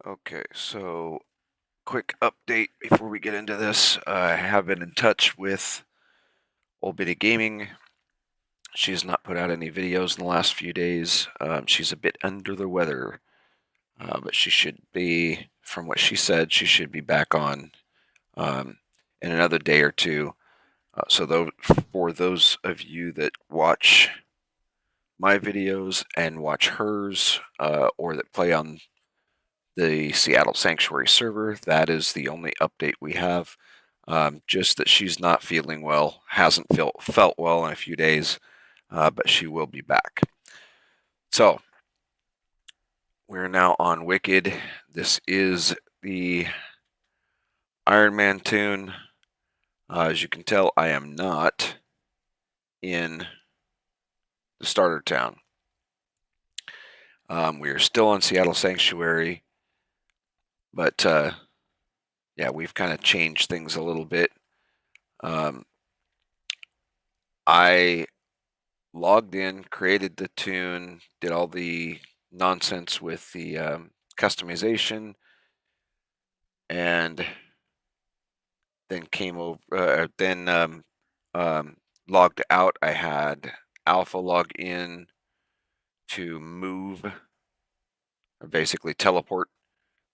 Okay, so quick update before we get into this. I have been in touch with Old Bitty Gaming. She has not put out any videos in the last few days. She's a bit under the weather, but she should be, from what she said, she should be back on in another day or two. For those of you that watch my videos and watch hers, or that play on the Seattle Sanctuary server, that is the only update we have. Just that she's not feeling well, hasn't felt well in a few days, but she will be back. So we're now on Wicked. This is the Ironman tune. As you can tell, I am not in the starter town. We are still on Seattle Sanctuary, but yeah, we've kind of changed things a little bit. I logged in, created the tune, did all the nonsense with the customization, and then came over. Logged out. I had Alpha log in to move, or basically teleport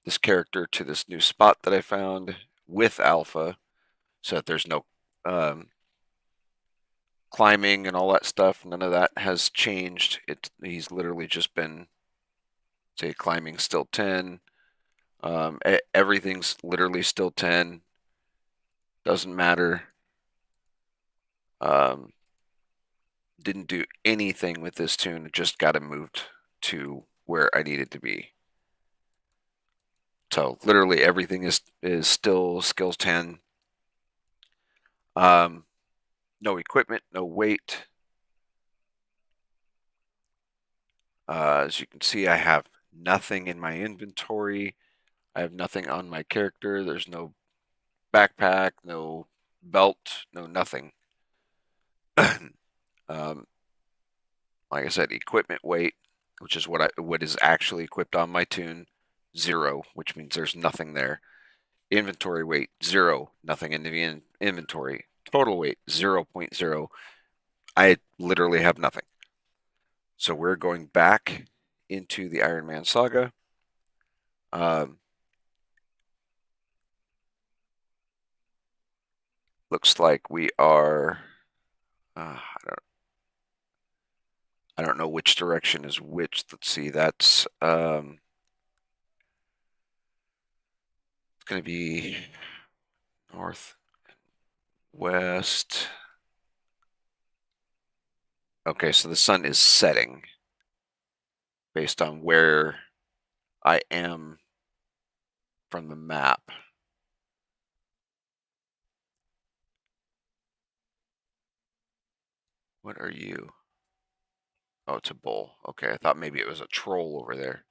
this character to this new spot that I found with Alpha, so that there's no climbing and all that stuff. None of that has changed. He's literally just been, say, climbing still 10. Everything's literally still 10. Doesn't matter. Didn't do anything with this tune. Just got it moved to where I needed to be. So literally everything is still skills 10. No equipment, no weight. As you can see, I have nothing in my inventory. I have nothing on my character. There's no backpack, no belt, no nothing. Like I said, equipment weight, which is what is actually equipped on my tune, 0, which means there's nothing there. Inventory weight, 0, nothing in the inventory. Total weight, 0.0. I literally have nothing. So we're going back into the Ironman Saga. Looks like we are. I don't know which direction is which. Let's see. That's it's going to be north, west. Okay, so the sun is setting based on where I am from the map. What are you? Oh, it's a bull. Okay, I thought maybe it was a troll over there. I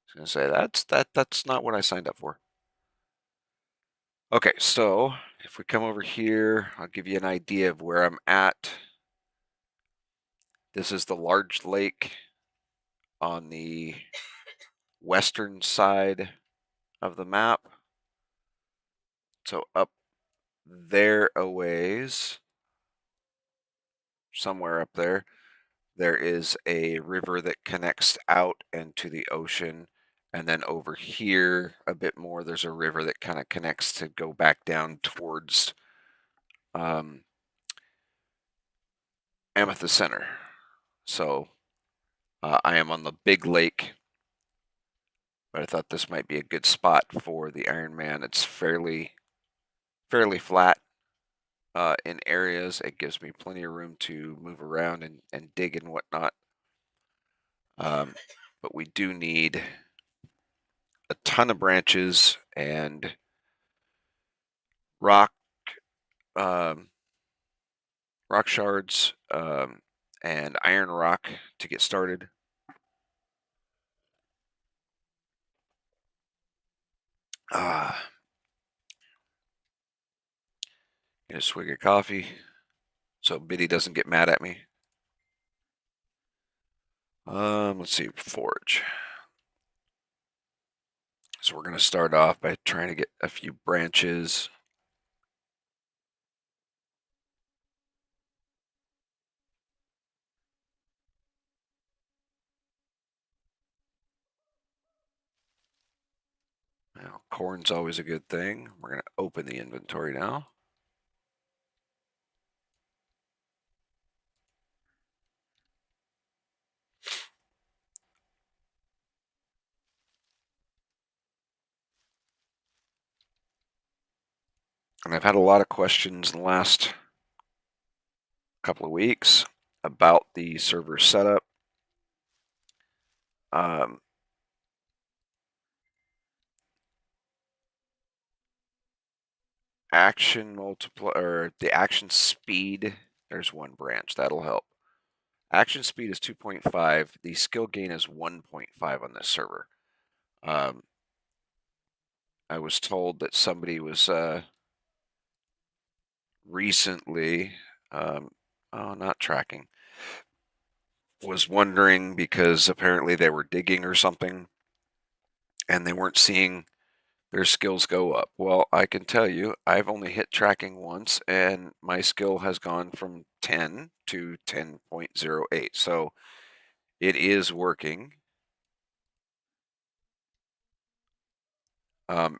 was gonna say that's not what I signed up for. Okay, so if we come over here, I'll give you an idea of where I'm at. This is the large lake on the western side of the map. So up there a ways, somewhere up there, there is a river that connects out and to the ocean. And then over here a bit more, there's a river that kind of connects to go back down towards Amethyst Center. So I am on the big lake, but I thought this might be a good spot for the Ironman. It's fairly flat in areas. It gives me plenty of room to move around and dig and whatnot. But we do need a ton of branches and rock um, rock shards and iron rock to get started. Get a swig of coffee so Biddy doesn't get mad at me. Let's see, forge. So we're going to start off by trying to get a few branches. Now, corn's always a good thing. We're going to open the inventory now. And I've had a lot of questions in the last couple of weeks about the server setup. Action multiplier, or the action speed, there's one branch. That'll help. Action speed is 2.5. The skill gain is 1.5 on this server. I was told that somebody was recently, not tracking, was wondering because apparently they were digging or something and they weren't seeing their skills go up. Well, I can tell you, I've only hit tracking once and my skill has gone from 10 to 10.08. So it is working.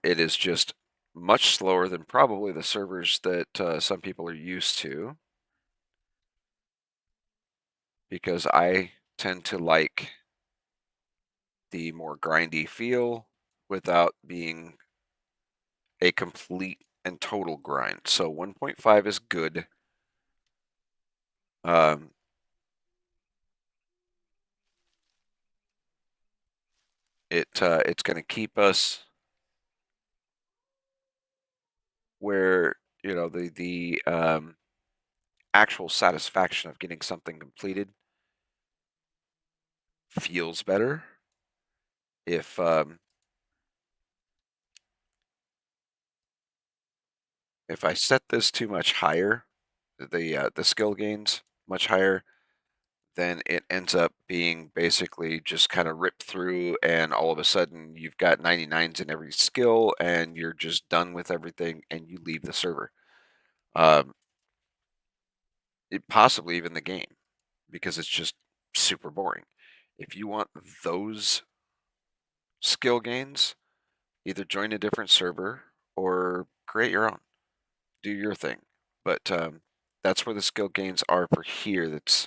It is just much slower than probably the servers that some people are used to, because I tend to like the more grindy feel without being a complete and total grind. So 1.5 is good. Um, it's going to keep us where the actual satisfaction of getting something completed feels better. If I set this too much higher, the skill gains much higher, then it ends up being basically just kind of ripped through, and all of a sudden you've got 99s in every skill, and you're just done with everything, and you leave the server. Um, possibly even the game, because it's just super boring. If you want those skill gains, either join a different server or create your own. Do your thing. But that's where the skill gains are for here. It's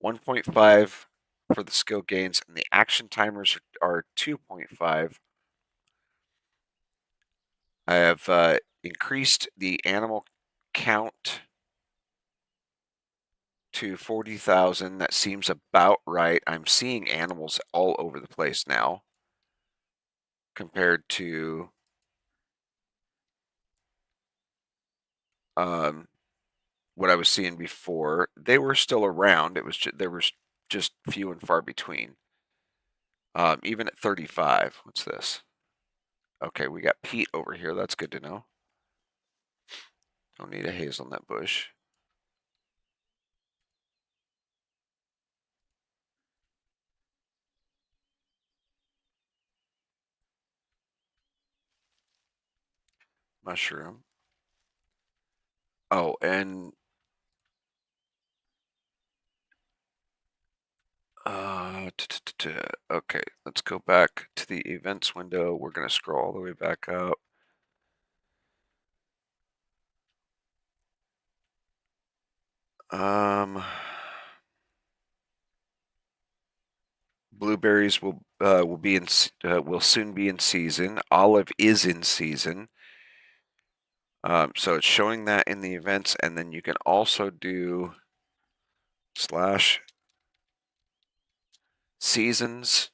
1.5 for the skill gains, and the action timers are 2.5. I have increased the animal count to 40,000. That seems about right. I'm seeing animals all over the place now compared to um, what I was seeing before. They were still around. There was just few and far between. Even at 35. What's this? Okay, we got peat over here. That's good to know. Don't need a hazelnut bush. Mushroom. Oh, and okay, let's go back to the events window. We're gonna scroll all the way back up. Blueberries will soon be in season. Olive is in season. So it's showing that in the events, and then you can also do slash seasons.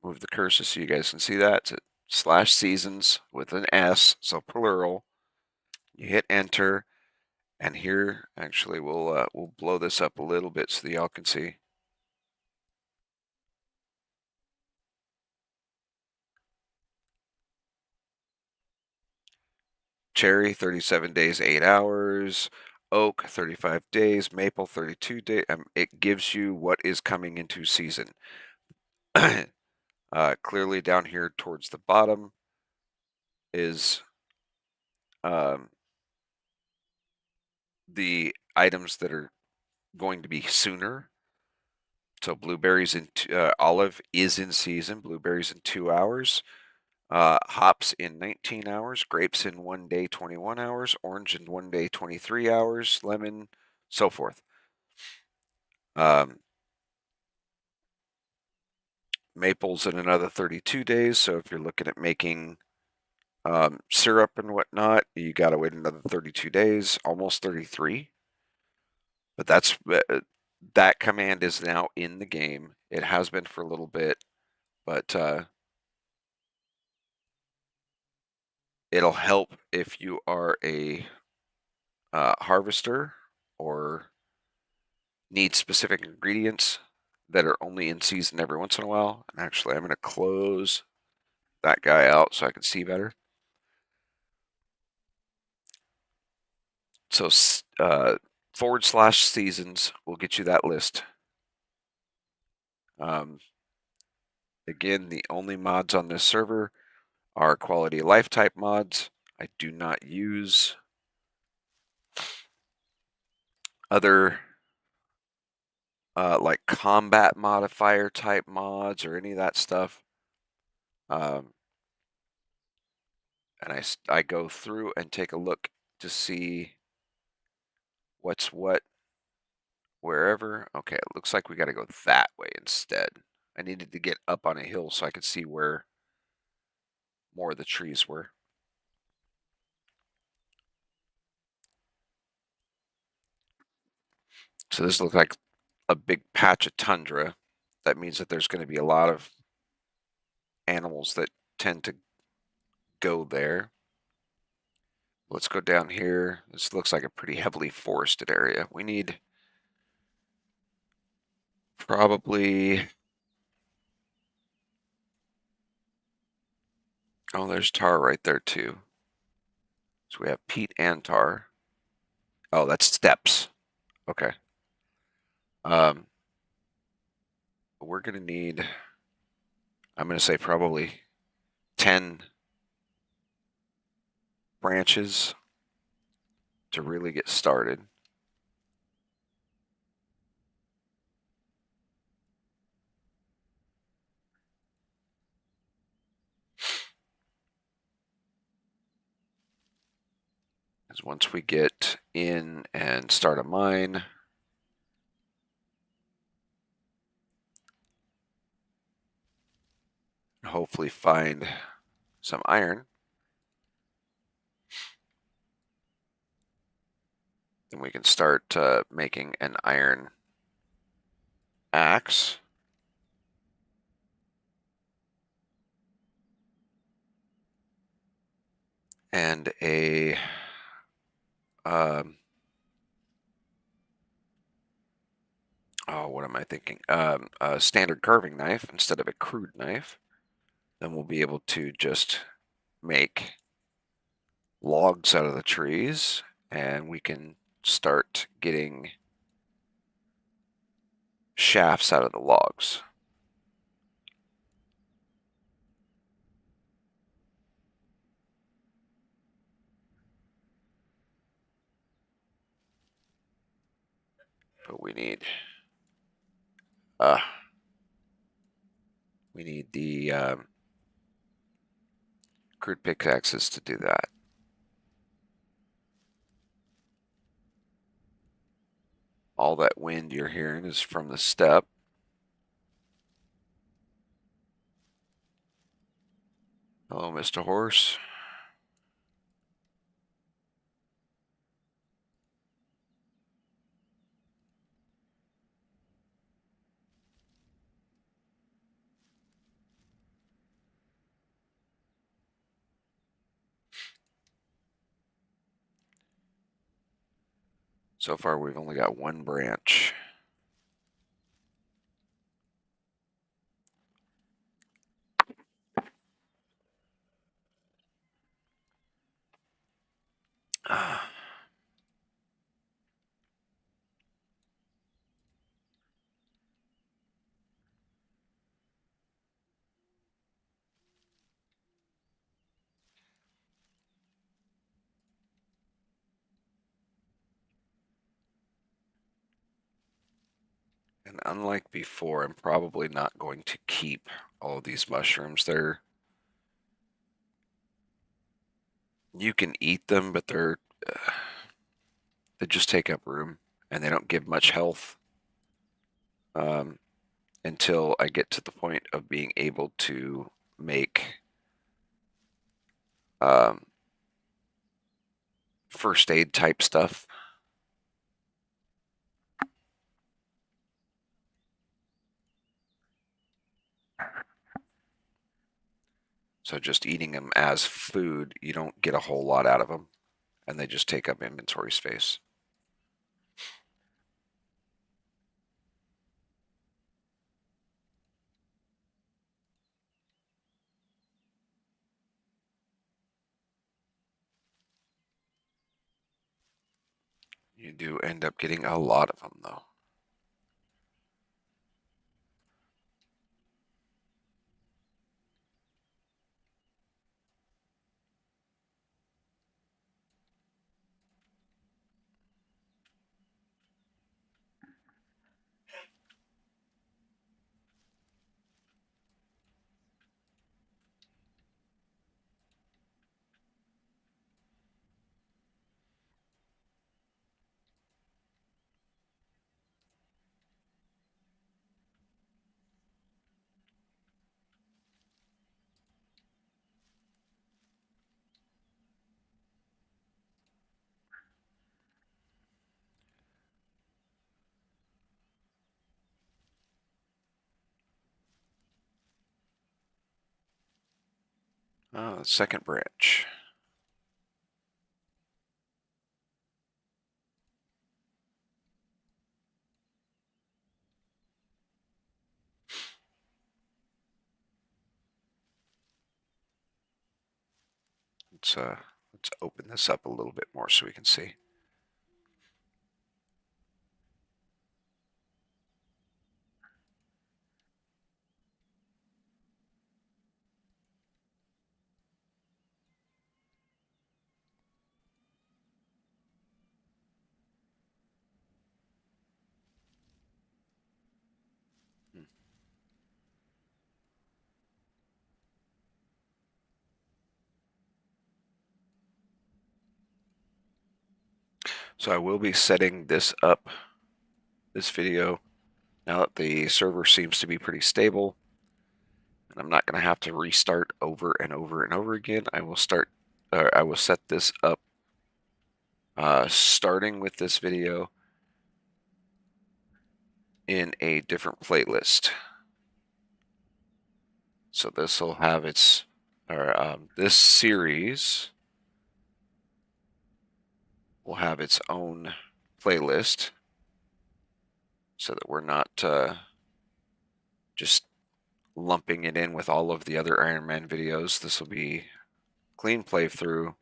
Move the cursor so you guys can see that. It's slash seasons with an S, so plural. You hit enter, and here actually we'll blow this up a little bit so that y'all can see. Cherry 37 days 8 hours. Oak 35 days. Maple 32 days. It gives you what is coming into season. Clearly down here towards the bottom is um, the items that are going to be sooner. So blueberries and olive is in season. Blueberries in 2 hours. Hops in 19 hours. Grapes in 1 day, 21 hours. Orange in 1 day, 23 hours. Lemon, so forth. Maples in another 32 days. So if you're looking at making syrup and whatnot, you got to wait another 32 days, almost 33. But that command is now in the game. It has been for a little bit, but it'll help if you are a harvester or need specific ingredients that are only in season every once in a while. And actually, I'm going to close that guy out so I can see better. So /seasons will get you that list. Again, the only mods on this server are quality of life type mods. I do not use other like combat modifier type mods or any of that stuff. And I go through and take a look to see what's what wherever. Okay, it looks like we got to go that way instead. I needed to get up on a hill so I could see where more of the trees were. So this looks like a big patch of tundra. That means that there's going to be a lot of animals that tend to go there. Let's go down here. This looks like a pretty heavily forested area. We need probably... Oh, there's tar right there too. So we have peat and tar. Oh, that's steps. Okay. We're going to need, I'm going to say probably 10 branches to really get started. Because once we get in and start a mine, hopefully find some iron, then we can start making an iron axe. And a what am I thinking? A standard carving knife instead of a crude knife. Then we'll be able to just make logs out of the trees, and we can start getting shafts out of the logs. But we need the crude pickaxes to do that. All that wind you're hearing is from the steppe. Hello, Mr. Horse. So far, we've only got one branch. unlike before, I'm probably not going to keep all of these mushrooms. You can eat them, but they just take up room and they don't give much health. Um, until I get to the point of being able to make um, first aid type stuff. So just eating them as food, you don't get a whole lot out of them, and they just take up inventory space. You do end up getting a lot of them, though. Second branch. Let's open this up a little bit more so we can see. So I will be setting this up, this video, now that the server seems to be pretty stable, and I'm not going to have to restart over and over and over again. I will set this up starting with this video in a different playlist. So this will have this series will have its own playlist so that we're not just lumping it in with all of the other Ironman videos. This will be clean playthrough.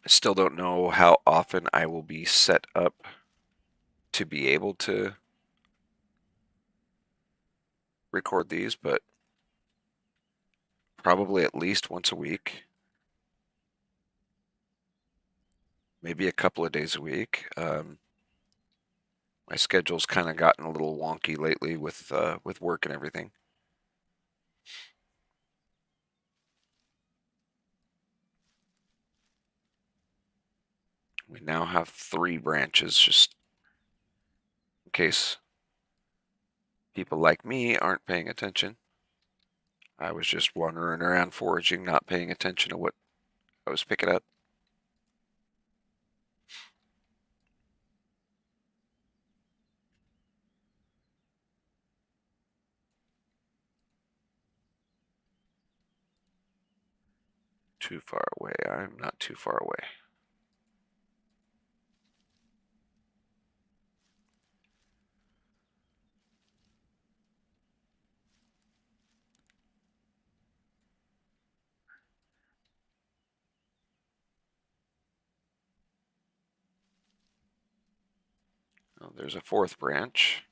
I still don't know how often I will be set up to be able to record these, but probably at least once a week, maybe a couple of days a week. My schedule's kind of gotten a little wonky lately with work and everything. We now have 3 branches, just in case people like me aren't paying attention. I was just wandering around foraging, not paying attention to what I was picking up. Too far away. I'm not too far away. Oh, there's a 4th branch.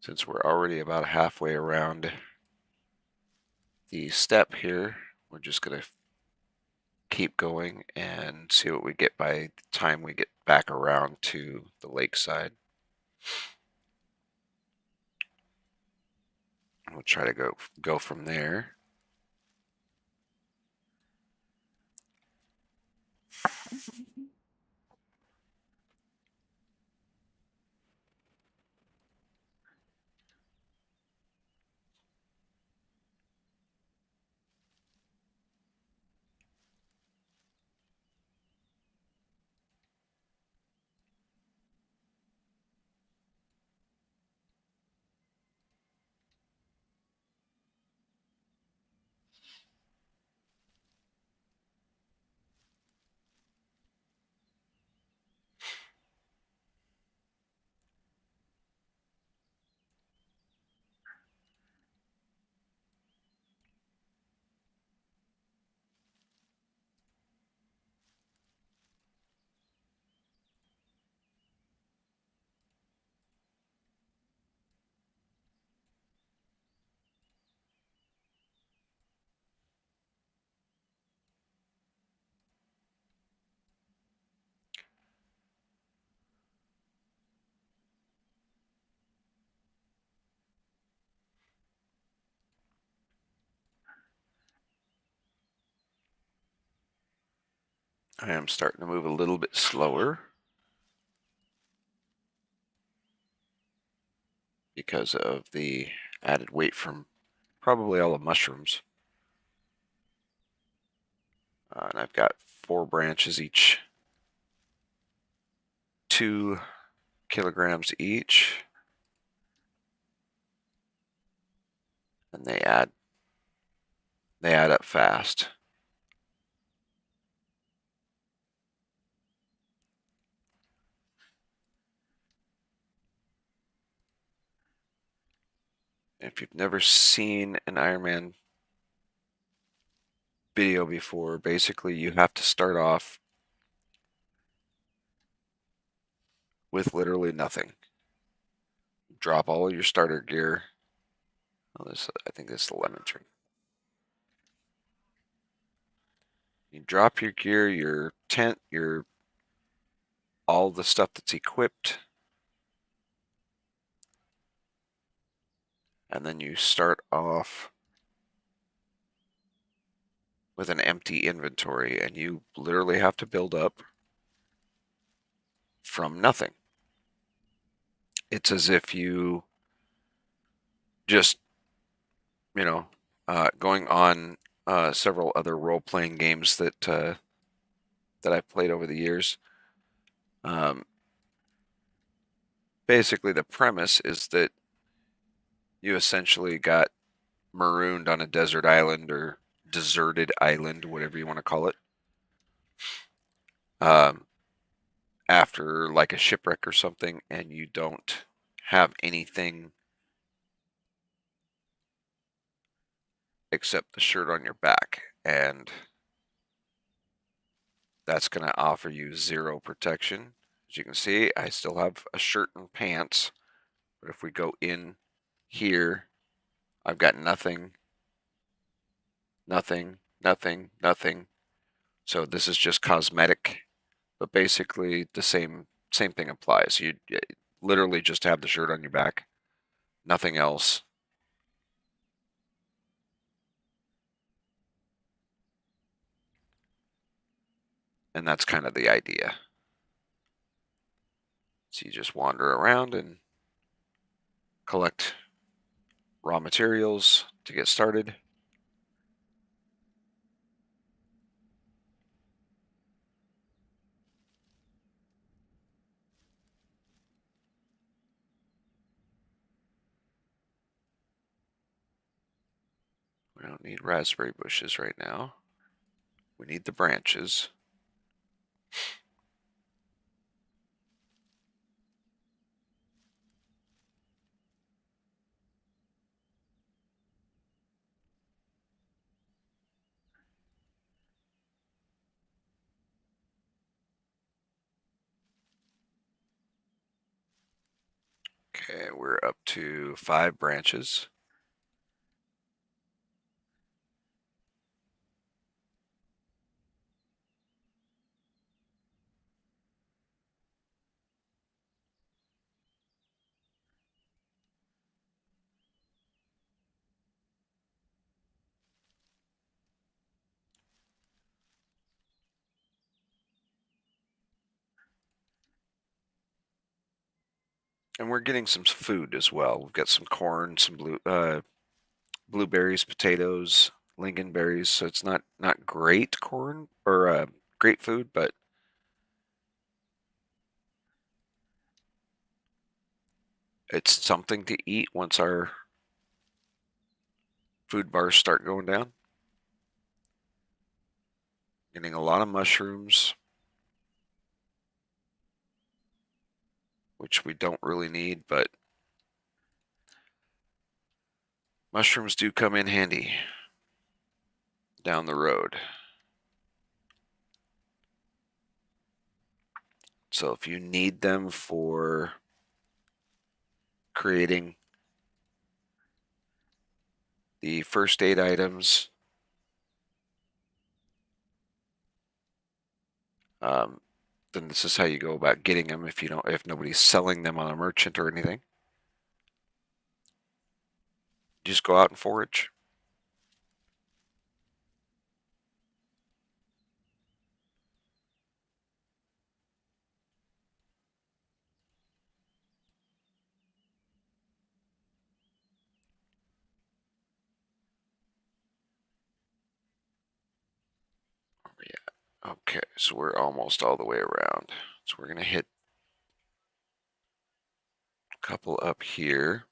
Since we're already about halfway around the step here, we're just going to keep going and see what we get by the time we get back around to the lakeside. We'll try to go from there. I am starting to move a little bit slower because of the added weight from probably all the mushrooms. And I've got 4 branches each, 2 kilograms each, and they add up fast. If you've never seen an Ironman video before, basically you have to start off with literally nothing. Drop all your starter gear. Oh, I think this is the lemon tree. You drop your gear, your tent, all the stuff that's equipped, and then you start off with an empty inventory, and you literally have to build up from nothing. It's as if you just, going on several other role-playing games that I've played over the years. Basically, the premise is that you essentially got marooned on a desert island or deserted island, whatever you want to call it, um, after like a shipwreck or something, and you don't have anything except the shirt on your back, and that's going to offer you 0 protection. As you can see, I still have a shirt and pants, but if we go in here, I've got nothing, nothing, nothing, nothing. So this is just cosmetic, but basically the same thing applies. You literally just have the shirt on your back, nothing else. And that's kind of the idea. So you just wander around and collect raw materials to get started. We don't need raspberry bushes right now. We need the branches. Okay, we're up to 5 branches. And we're getting some food as well. We've got some corn, some blueberries, potatoes, lingonberries. So it's not great corn or great food, but it's something to eat once our food bars start going down. Getting a lot of mushrooms, which we don't really need, but mushrooms do come in handy down the road. So if you need them for creating the first aid items, then this is how you go about getting them if nobody's selling them on a merchant or anything. Just go out and forage. Yeah. Okay, so we're almost all the way around. So we're gonna hit a couple up here.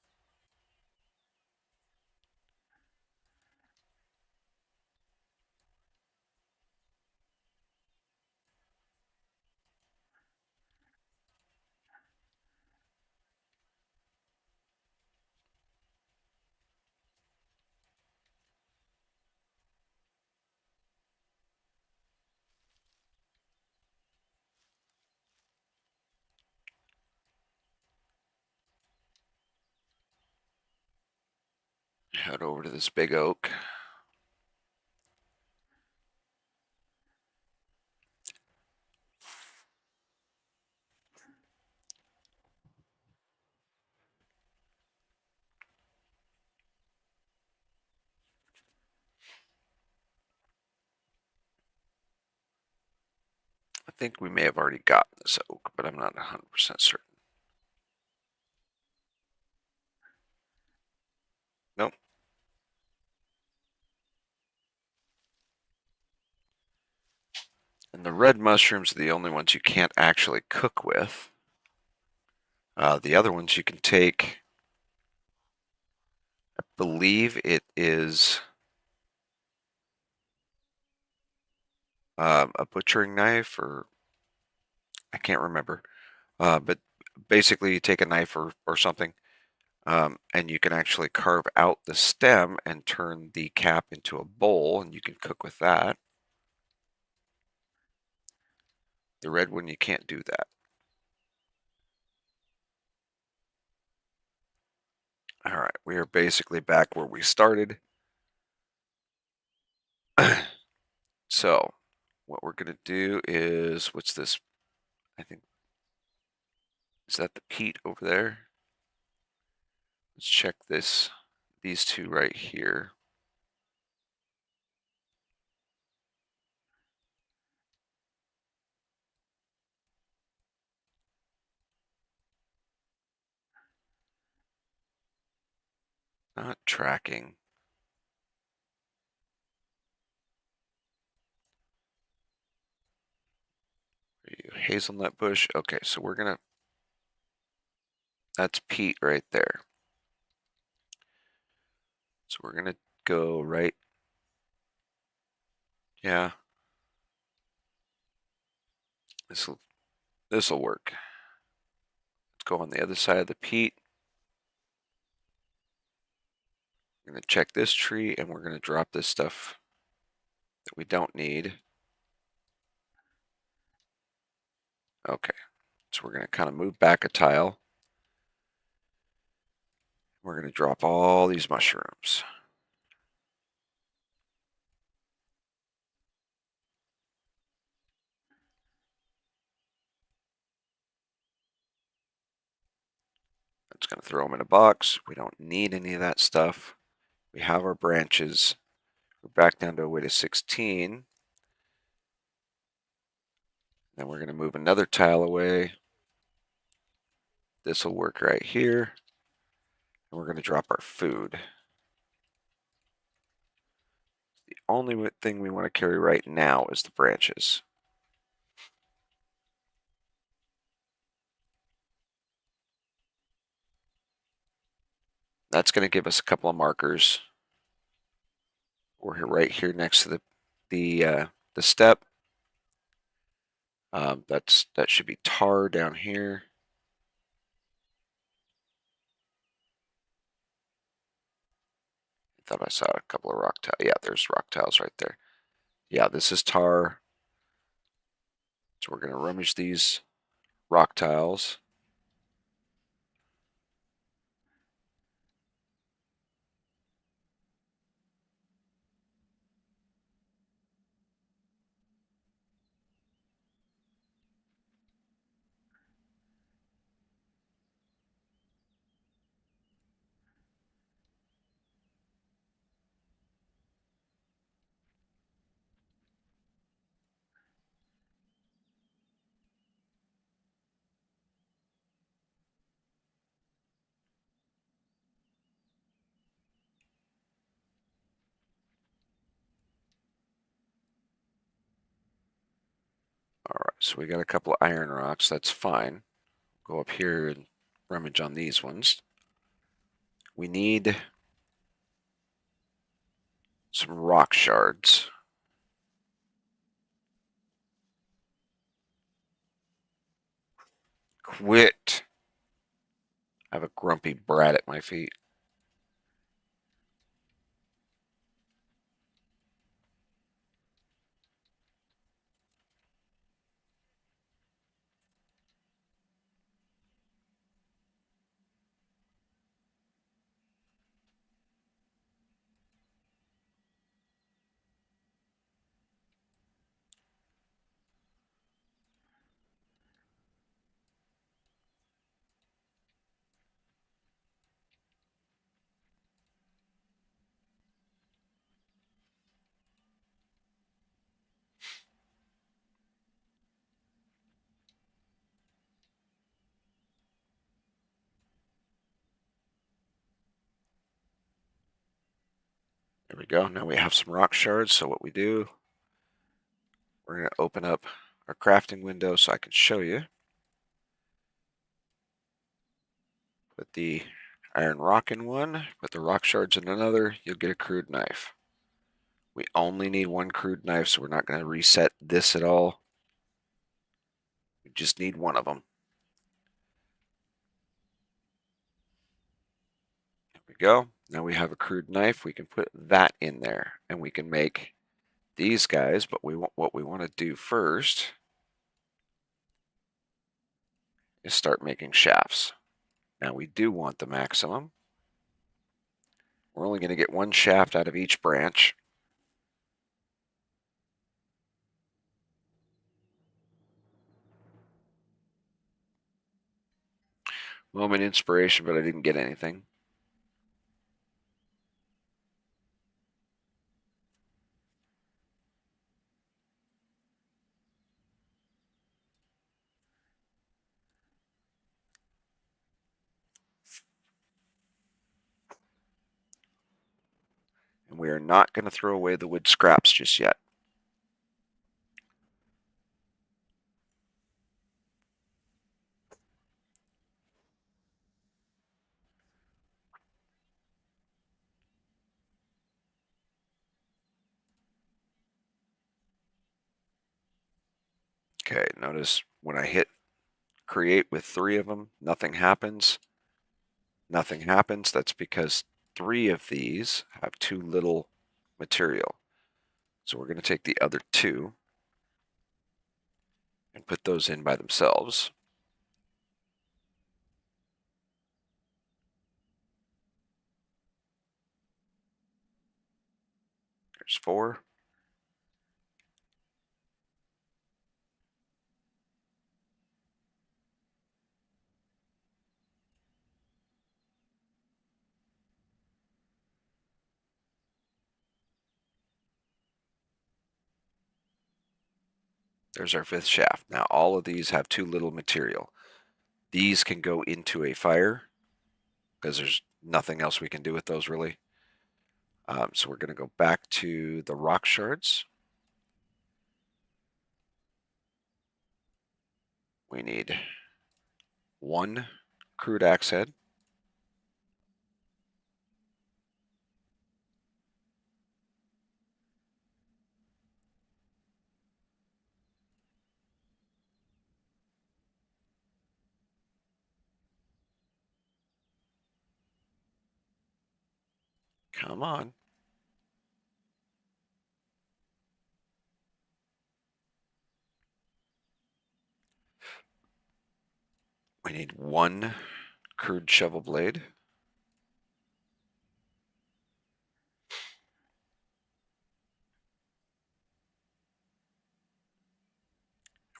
Head over to this big oak. I think we may have already gotten this oak, but I'm not 100% certain. Nope. And the red mushrooms are the only ones you can't actually cook with. The other ones you can take, I believe it is a butchering knife, or I can't remember. But basically, you take a knife or something, and you can actually carve out the stem and turn the cap into a bowl, and you can cook with that. The red one, you can't do that. All right, we are basically back where we started. So, what we're going to do is, what's this? I think, is that the peat over there? Let's check these two right here. Not tracking. Are you hazelnut bush? Okay, so that's peat right there. So we're gonna go right. Yeah, this'll work. Let's go on the other side of the peat. We're gonna check this tree, and we're gonna drop this stuff that we don't need. Okay, so we're gonna kind of move back a tile. We're going to drop all these mushrooms. It's going to throw them in a box. We don't need any of that stuff. We have our branches. We're back down to a weight of 16. Then we're going to move another tile away. This will work right here. And we're going to drop our food. The only thing we want to carry right now is the branches. That's going to give us a couple of markers. We're right here next to the step. That should be tar down here. I thought I saw a couple of rock tiles. Yeah, there's rock tiles right there. Yeah, this is tar. So we're going to rummage these rock tiles. All right, so we got a couple of iron rocks. That's fine. Go up here and rummage on these ones. We need some rock shards. Quit. I have a grumpy brat at my feet. There we go. Now we have some rock shards. So what we do, we're going to open up our crafting window so I can show you. Put the iron rock in one, put the rock shards in another, you'll get a crude knife. We only need one crude knife, so we're not going to reset this at all. We just need one of them. There we go. Now we have a crude knife. We can put that in there, and we can make these guys. But what we want to do first is start making shafts. Now we do want the maximum. We're only going to get one shaft out of each branch. Moment inspiration, but I didn't get anything. And we are not going to throw away the wood scraps just yet. Okay, notice when I hit create with 3 of them, nothing happens. Nothing happens. That's because 3 of these have too little material. So we're going to take the other 2 and put those in by themselves. There's 4. There's our 5th shaft. Now all of these have too little material. These can go into a fire because there's nothing else we can do with those really. So we're going to go back to the rock shards. We need 1 crude axe head. Come on. We need 1 crude shovel blade.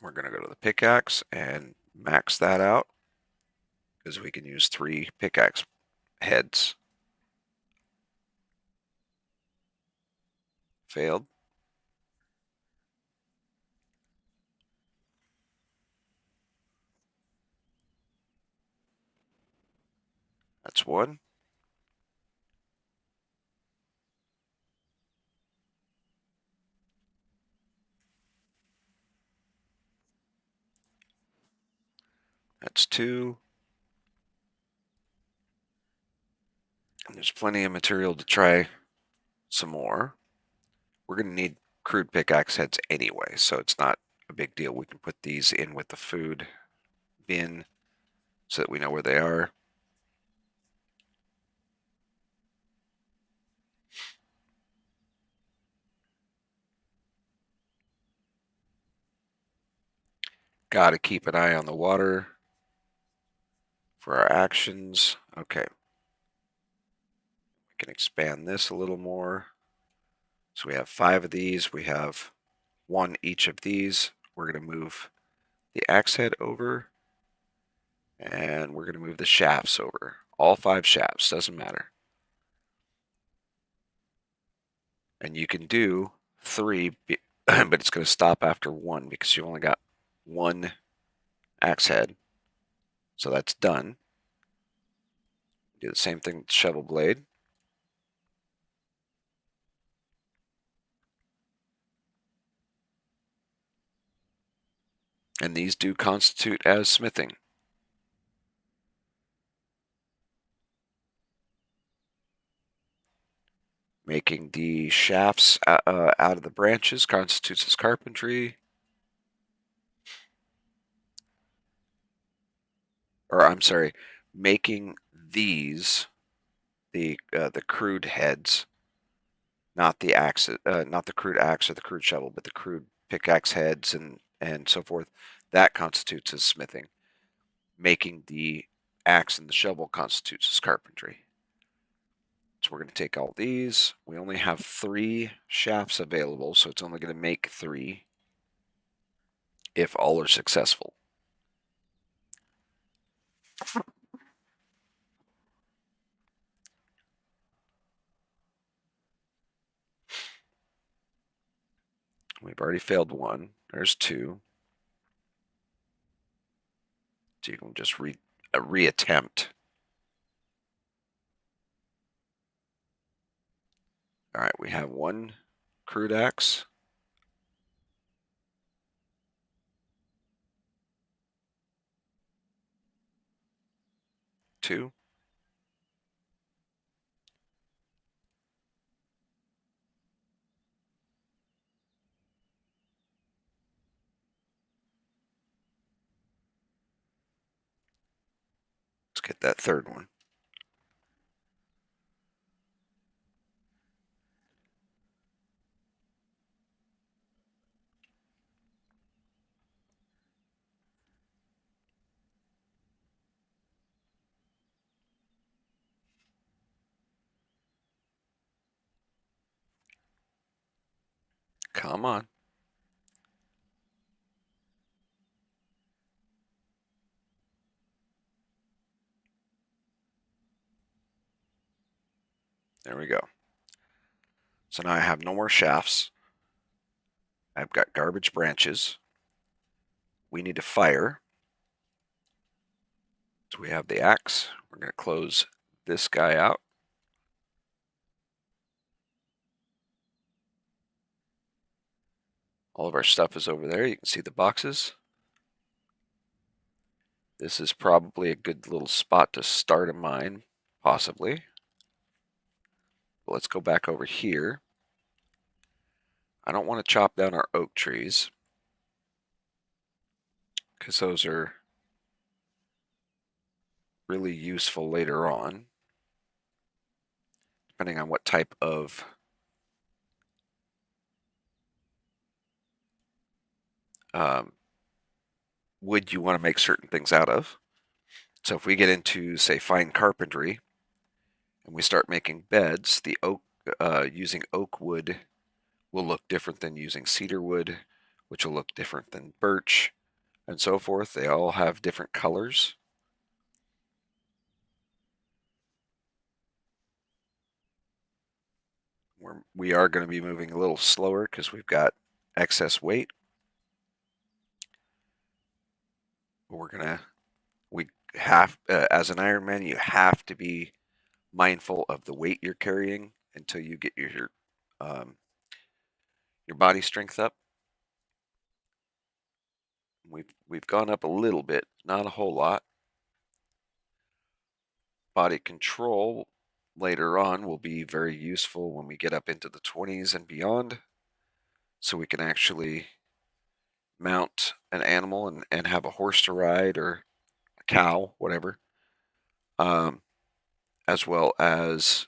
We're going to go to the pickaxe and max that out because we can use 3 pickaxe heads. Failed. That's 1. That's 2. And there's plenty of material to try some more. We're going to need crude pickaxe heads anyway, so it's not a big deal. We can put these in with the food bin so that we know where they are. Got to keep an eye on the water for our actions. Okay. We can expand this a little more. So we have 5 of these. We have 1 each of these. We're going to move the axe head over, and we're going to move the shafts over. All 5 shafts, doesn't matter. And you can do 3, but it's going to stop after 1 because you only got 1 axe head. So that's done. Do the same thing with the shovel blade. And these do constitute as smithing. Making the shafts out of the branches constitutes as carpentry. Or I'm sorry, making these the crude heads, not the axe, not the crude axe or the crude shovel, but the crude pickaxe heads and so forth. That constitutes as smithing. Making the axe and the shovel constitutes as carpentry. So we're going to take all these. We only have 3 shafts available, so it's only going to make 3 if all are successful. We've already failed 1. There's 2. So you can just reattempt. All right, we have 1 crude axe. 2. Let's get that 3rd one. Come on. There we go. So now I have no more shafts. I've got garbage branches. We need a fire. So we have the axe. We're going to close this guy out. All of our stuff is over there. You can see the boxes. This is probably a good little spot to start a mine, possibly. But let's go back over here. I don't want to chop down our oak trees because those are really useful later on, depending on what type of wood you want to make certain things out of. So if we get into, say, fine carpentry and we start making beds, the oak using oak wood will look different than using cedar wood, which will look different than birch, and so forth. They all have different colors. We are going to be moving a little slower because we've got excess weight. We have, as an Ironman, you have to be mindful of the weight you're carrying until you get um, your body strength up. We've gone up a little bit, not a whole lot. Body control later on will be very useful when we get up into the 20s and beyond, so we can actually mount an animal and have a horse to ride or a cow, whatever, as well as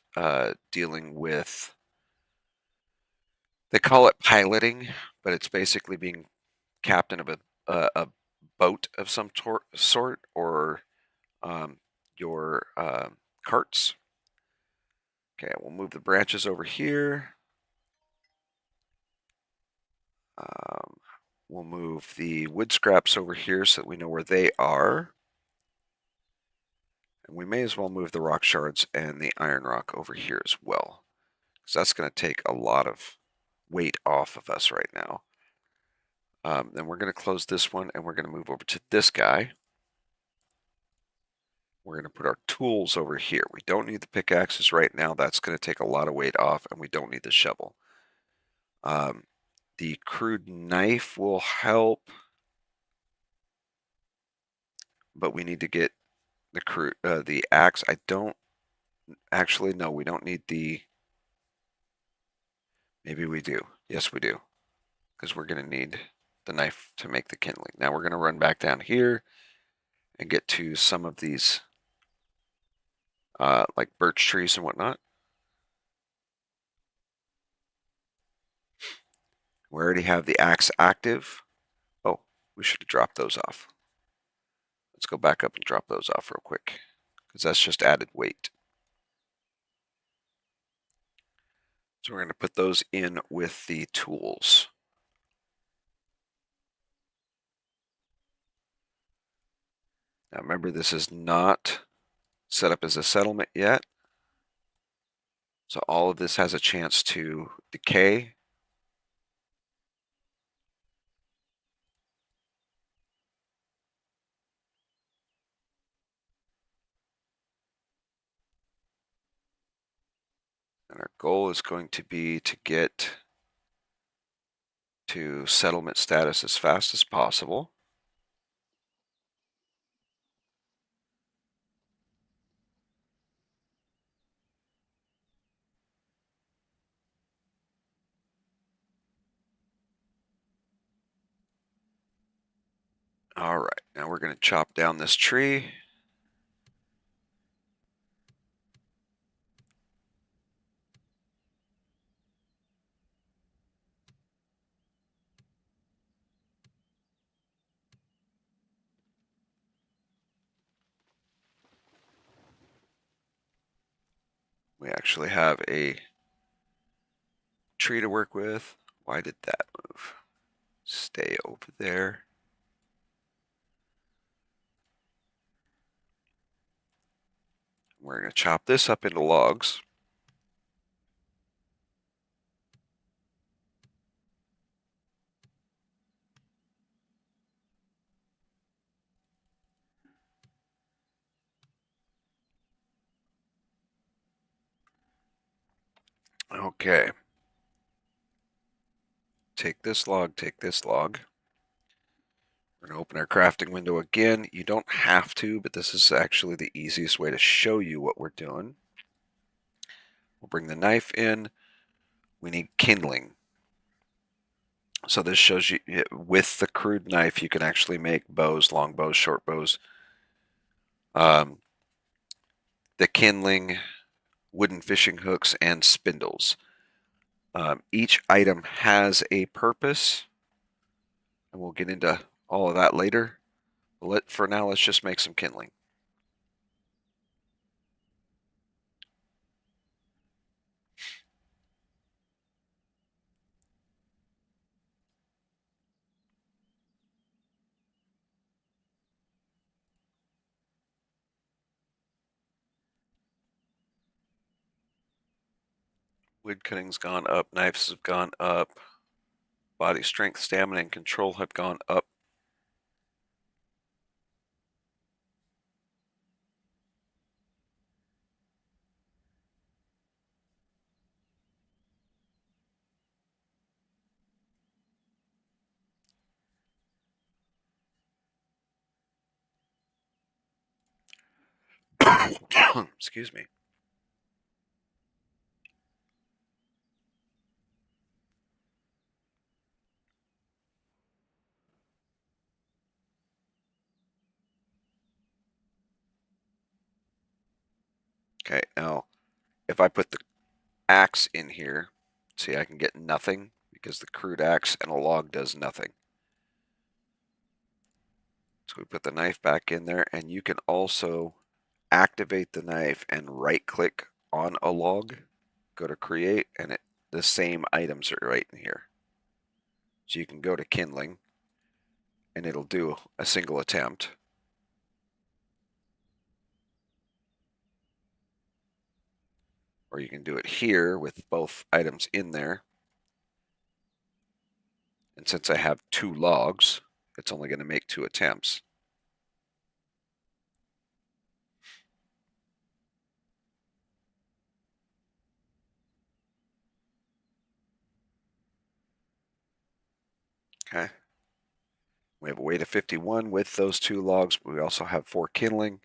dealing with, they call it piloting, but it's basically being captain of a boat of some sort, or your carts. Okay, we'll move the branches over here. Um, we'll move the wood scraps over here so that we know where they are. And we may as well move the rock shards and the iron rock over here as well, because that's going to take a lot of weight off of us right now. Then we're going to close this one and we're going to move over to this guy. We're going to put our tools over here. We don't need the pickaxes right now. That's going to take a lot of weight off, and we don't need the shovel. The crude knife will help, but we need to get the axe. I don't actually know. We don't need the. Maybe we do. Yes, we do, because we're going to need the knife to make the kindling. Now we're going to run back down here and get to some of these, like birch trees and whatnot. We already have the axe active. Oh, we should have dropped those off. Let's go back up and drop those off real quick, because that's just added weight. So we're going to put those in with the tools. Now remember, this is not set up as a settlement yet. So all of this has a chance to decay. And our goal is going to be to get to settlement status as fast as possible. All right, now we're going to chop down this tree. We actually have a tree to work with. Why did that move? Stay over there. We're going to chop this up into logs. Okay. Take this log, take this log. We're going to open our crafting window again. You don't have to, but this is actually the easiest way to show you what we're doing. We'll bring the knife in. We need kindling. So this shows you, with the crude knife, you can actually make bows, long bows, short bows. The kindling, wooden fishing hooks, and spindles. Each item has a purpose, and we'll get into all of that later. For now, let's just make some kindling. Wood cutting's gone up, knives have gone up, body strength, stamina, and control have gone up. Excuse me. Okay, now if I put the axe in here, see, I can get nothing because the crude axe and a log does nothing. So we put the knife back in there, and you can also activate the knife and right click on a log, go to create, and the same items are right in here. So you can go to kindling and it'll do a single attempt. Or you can do it here with both items in there. And since I have 2 logs, it's only going to make 2 attempts. Okay. We have a weight of 51 with those 2 logs, but we also have 4 kindling,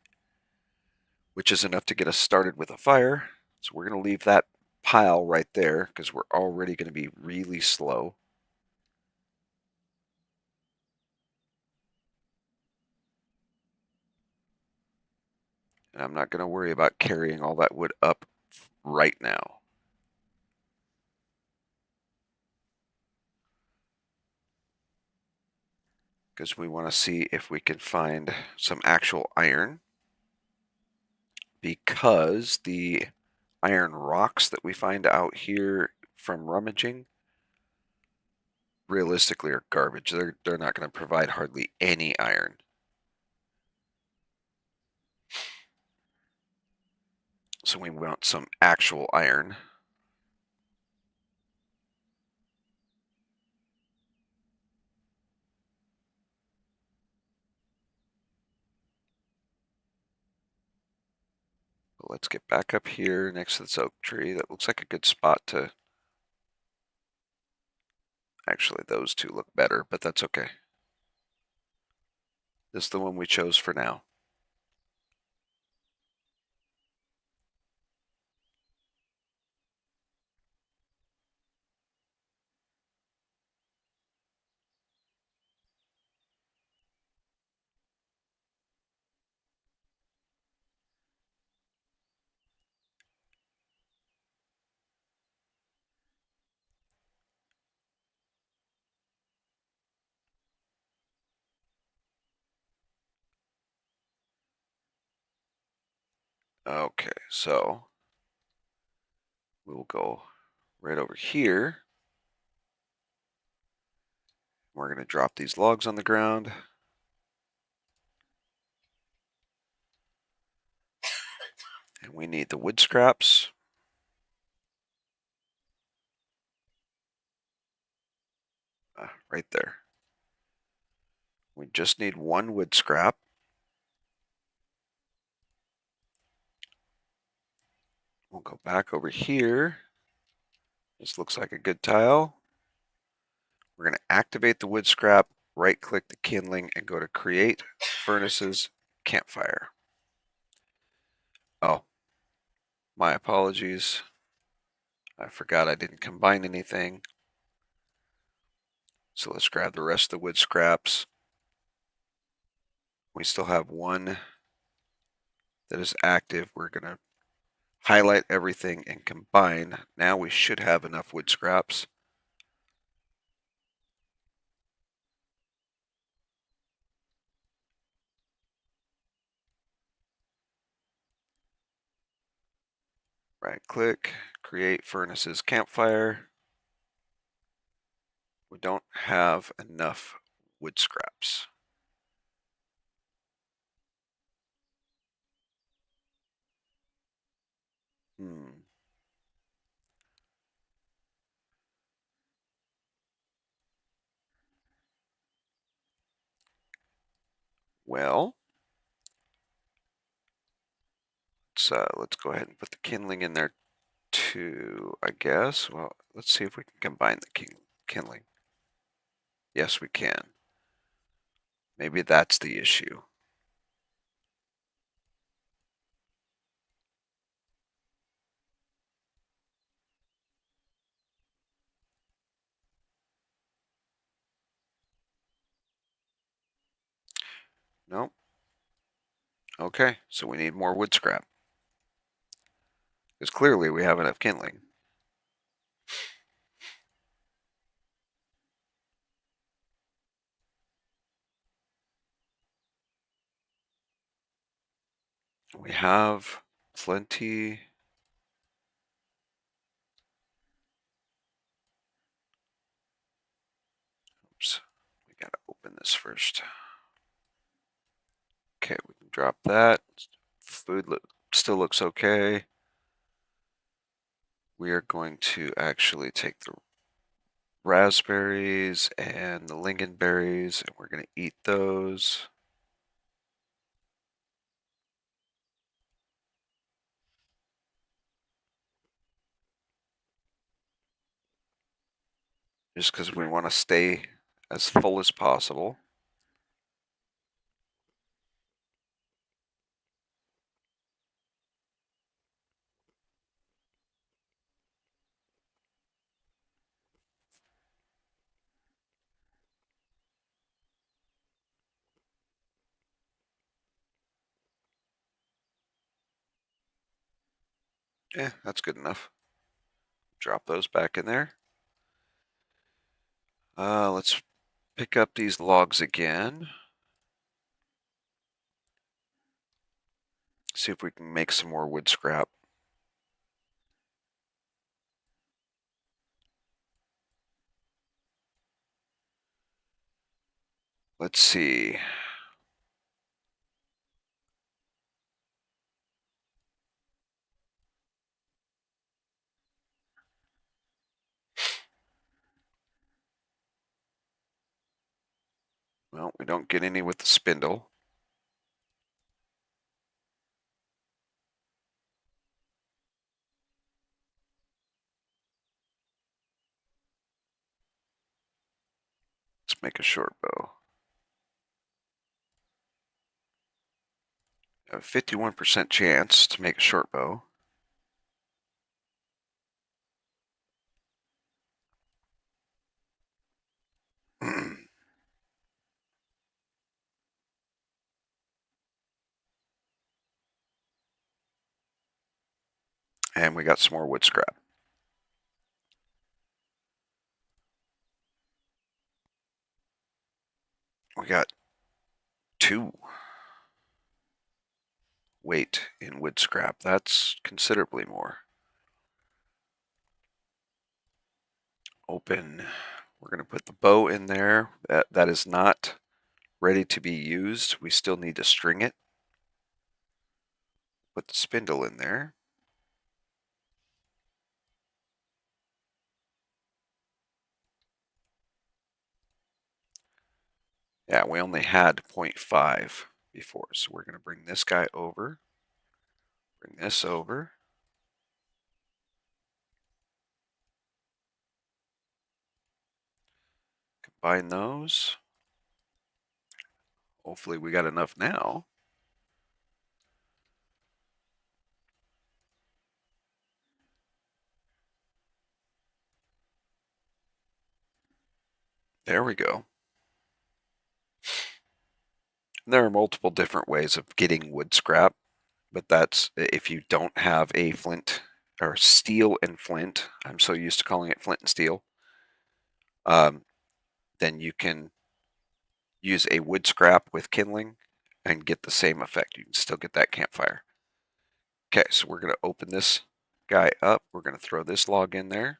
which is enough to get us started with a fire. So we're going to leave that pile right there because we're already going to be really slow. And I'm not going to worry about carrying all that wood up right now. Because we want to see if we can find some actual iron. Because the iron rocks that we find out here from rummaging realistically are garbage. They're not going to provide hardly any iron. So we want some actual iron. But let's get back up here next to this oak tree. That looks like a good spot to... Actually, those two look better, but that's okay. This is the one we chose for now. Okay, so we'll go right over here. We're going to drop these logs on the ground. And we need the wood scraps. Right there. We just need one wood scrap. We'll go back over here. This looks like a good tile. We're going to activate the wood scrap, right-click the kindling, and go to Create Furnaces Campfire. Oh, my apologies. I forgot I didn't combine anything. So let's grab the rest of the wood scraps. We still have one that is active. We're going to highlight everything and combine. Now we should have enough wood scraps. Right click, create furnaces campfire. We don't have enough wood scraps. Well, let's go ahead and put the kindling in there too, I guess. Well, let's see if we can combine the kindling. Yes, we can. Maybe that's the issue. Nope. Okay, so we need more wood scrap. Because clearly we have enough kindling. We have plenty. Oops, we gotta open this first. Okay, we can drop that. Food still looks okay. We are going to actually take the raspberries and the lingonberries, and we're going to eat those. Just because we want to stay as full as possible. Yeah, that's good enough. Drop those back in there. Let's pick up these logs again. See if we can make some more wood scrap. Let's see. Well, we don't get any with the spindle. Let's make a short bow. A 51% chance to make a short bow. And we got some more wood scrap. We got 2 weight in wood scrap. That's considerably more. Open We're going to put the bow in there. That is not ready to be used. We still need to string it. Put the spindle in there. Yeah, we only had 0.5 before, so we're going to bring this guy over, bring this over. Combine those. Hopefully we got enough now. There we go. There are multiple different ways of getting wood scrap, but that's if you don't have a flint or steel and flint. I'm so used to calling it flint and steel. Then you can use a wood scrap with kindling and get the same effect. You can still get that campfire. Okay, so we're going to open this guy up. We're going to throw this log in there.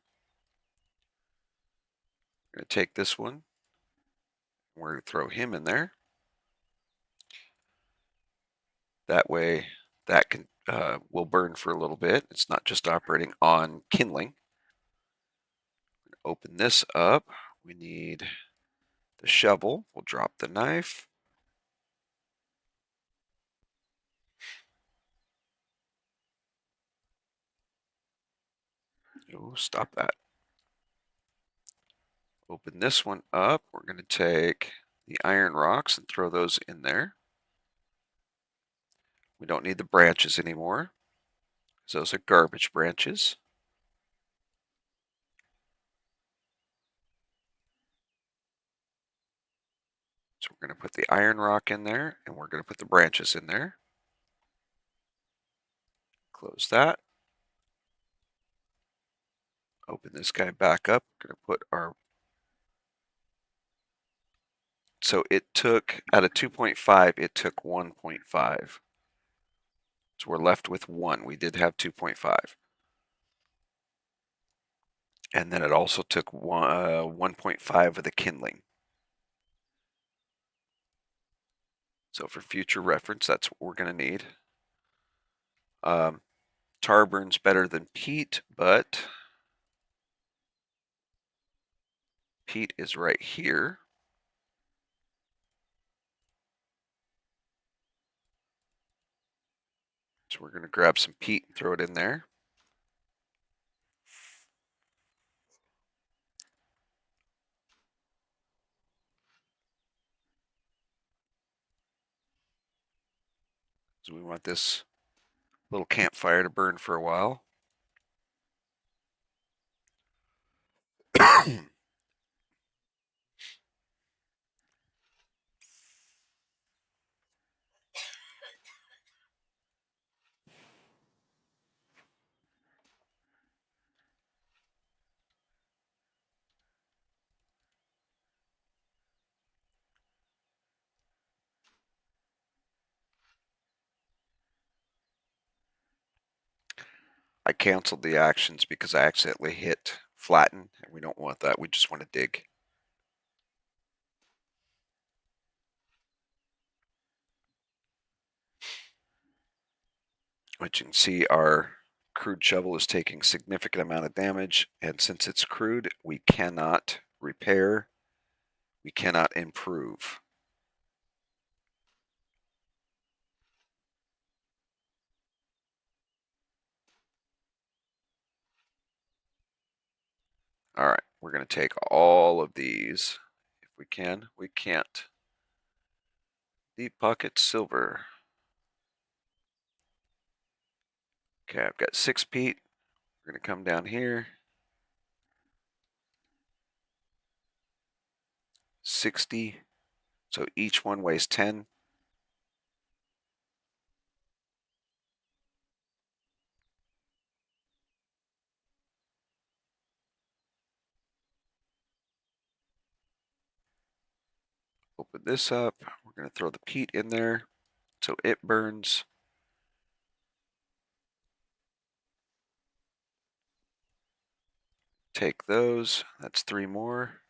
We're going to take this one. We're going to throw him in there. That way that can will burn for a little bit. It's not just operating on kindling. Open this up. We need the shovel. We'll drop the knife. Oh, stop that. Open this one up. We're going to take the iron rocks and throw those in there. We don't need the branches anymore, because those are garbage branches. So we're going to put the iron rock in there, and we're going to put the branches in there. Close that. Open this guy back up. We're going to put our... So it took, out of 2.5, it took 1.5. So we're left with 1. We did have 2.5. And then it also took 1.5 of the kindling. So for future reference, that's what we're going to need. Tar burns better than peat, but peat is right here. So we're going to grab some peat and throw it in there. So we want this little campfire to burn for a while. I canceled the actions because I accidentally hit flatten, and we don't want that. We just want to dig. But you can see our crude shovel is taking significant amount of damage, and since it's crude, we cannot repair, we cannot improve. All right, we're going to take all of these if we can. We can't. Deep pocket silver. Okay, I've got 6 peat. We're going to come down here. 60. So each one weighs 10. Open this up. We're going to throw the peat in there so it burns. Take those. That's 3 more.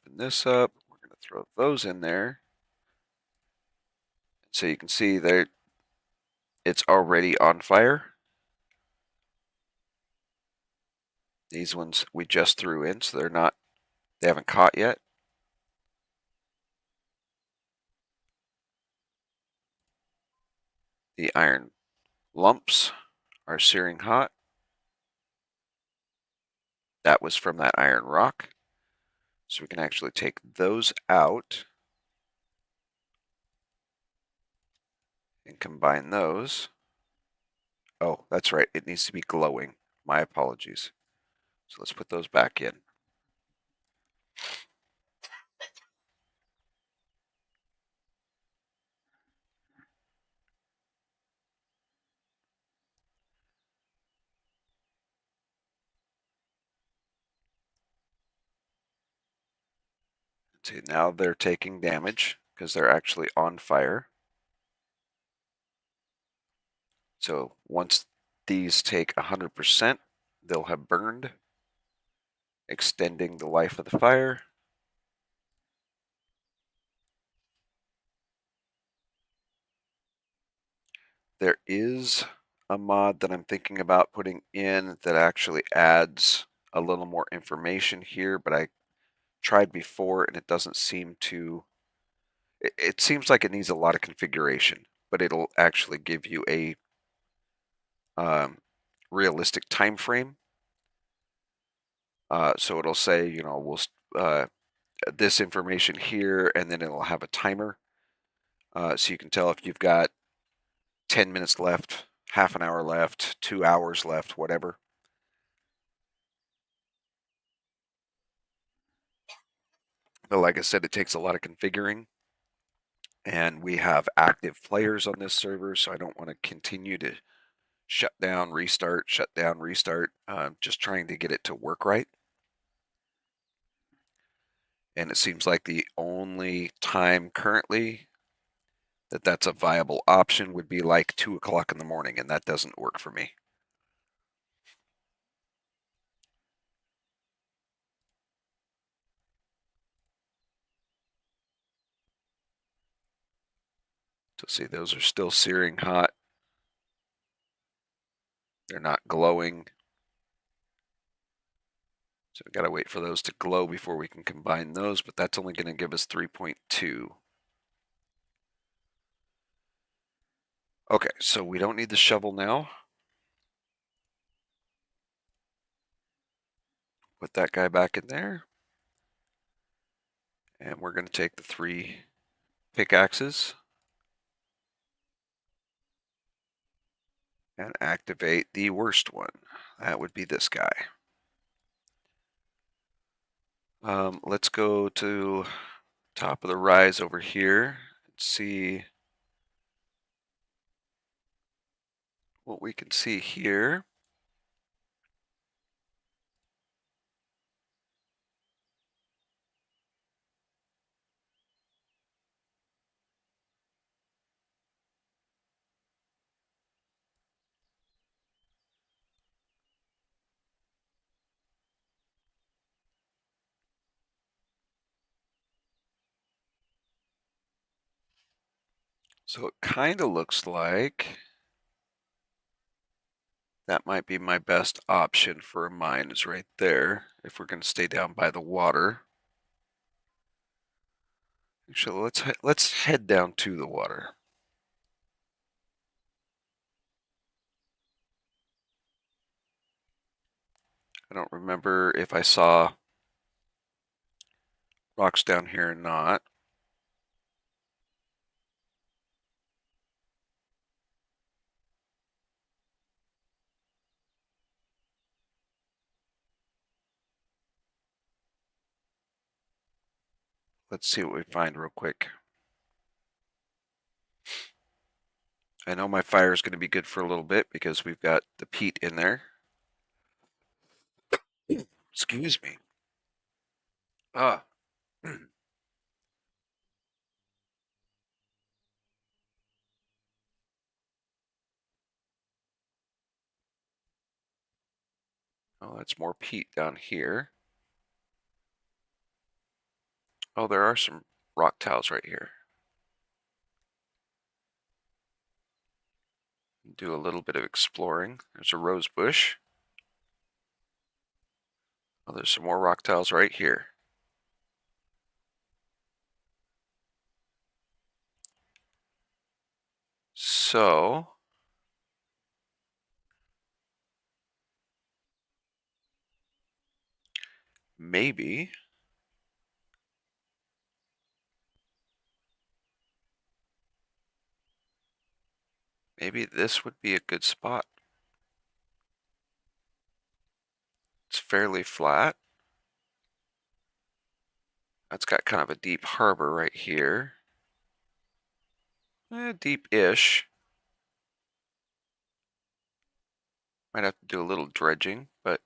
Open this up. We're going to throw those in there. So you can see that it's already on fire. These ones we just threw in, so they haven't caught yet. The iron lumps are searing hot. That was from that iron rock. So we can actually take those out and combine those. Oh, that's right. It needs to be glowing. My apologies. So let's put those back in. See, now they're taking damage because they're actually on fire. So once these take 100%, they'll have burned, extending the life of the fire. There is a mod that I'm thinking about putting in that actually adds a little more information here, but I tried before and it doesn't seem to. It seems like it needs a lot of configuration, but it'll actually give you a realistic time frame. So it'll say, this information here, and then it'll have a timer. So you can tell if you've got 10 minutes left, half an hour left, 2 hours left, whatever. But like I said, it takes a lot of configuring. And we have active players on this server, so I don't want to continue to shut down, restart, shut down, restart. Just trying to get it to work right. And it seems like the only time currently that that's a viable option would be like 2 o'clock in the morning, and that doesn't work for me. So see, those are still searing hot. They're not glowing. So we got to wait for those to glow before we can combine those, but that's only going to give us 3.2. Okay, so we don't need the shovel now. Put that guy back in there. And we're going to take the 3 pickaxes and activate the worst one. That would be this guy. Let's go to top of the rise over here and see what we can see here. So it kind of looks like that might be my best option for a mine is right there, if we're going to stay down by the water. Actually, let's head down to the water. I don't remember if I saw rocks down here or not. Let's see what we find real quick. I know my fire is going to be good for a little bit because we've got the peat in there. Excuse me. Ah. Oh, that's more peat down here. Oh, there are some rock tiles right here. Do a little bit of exploring. There's a rose bush. Oh, there's some more rock tiles right here. So, maybe this would be a good spot. It's fairly flat. That's got kind of a deep harbor right here. Deep-ish. Might have to do a little dredging, but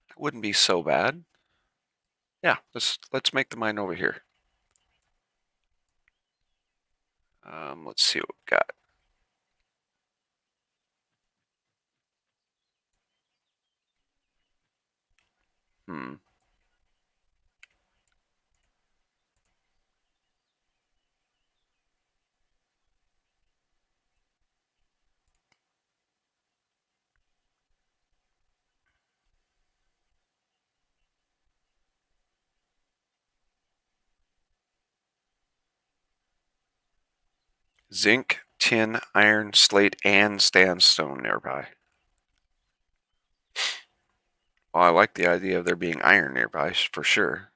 it wouldn't be so bad. Yeah, let's make the mine over here. Let's see what we got. Hmm. Zinc, tin, iron, slate, and sandstone nearby. Well, I like the idea of there being iron nearby for sure.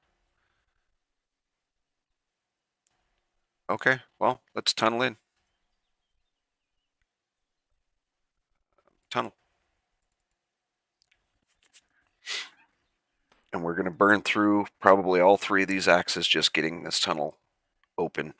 Okay, well, let's tunnel in. Tunnel. And we're going to burn through probably all three of these axes just getting this tunnel open.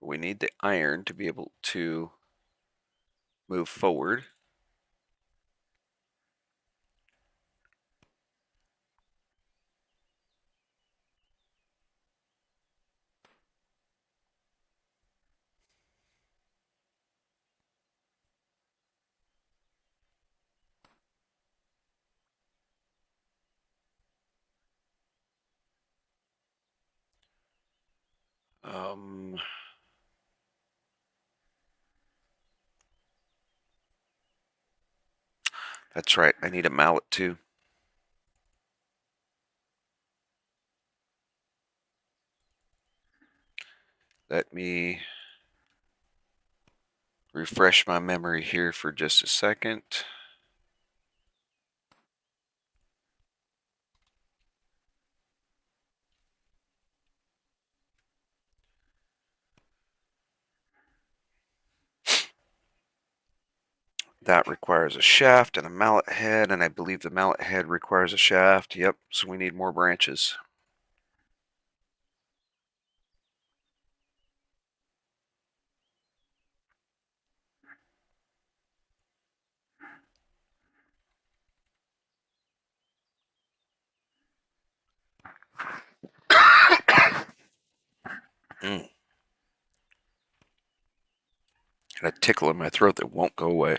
We need the iron to be able to move forward. Um, that's right. I need a mallet too. Let me refresh my memory here for just a second. That requires a shaft and a mallet head, and I believe the mallet head requires a shaft. Yep, so we need more branches. Mm. Got a tickle in my throat that won't go away.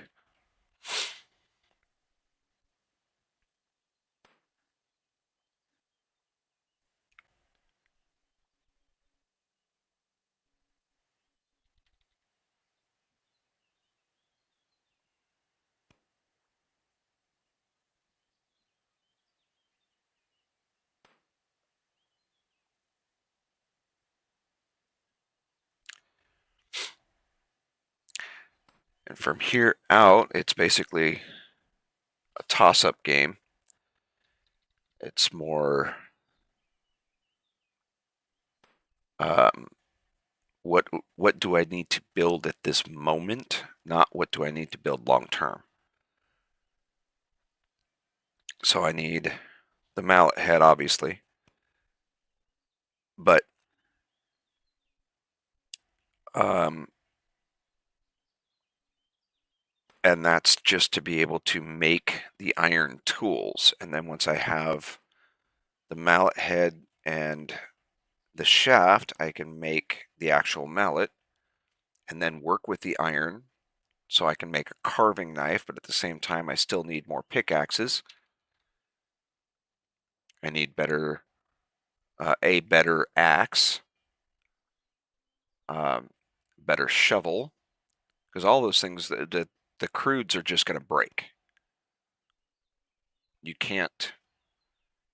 And from here out, it's basically a toss-up game. It's more what do I need to build at this moment, not what do I need to build long term. So I need the mallet head, obviously, but um, and that's just to be able to make the iron tools. And then once I have the mallet head and the shaft, I can make the actual mallet and then work with the iron so I can make a carving knife, but at the same time, I still need more pickaxes. I need a better axe, better shovel, because all those things, the crudes are just going to break. You can't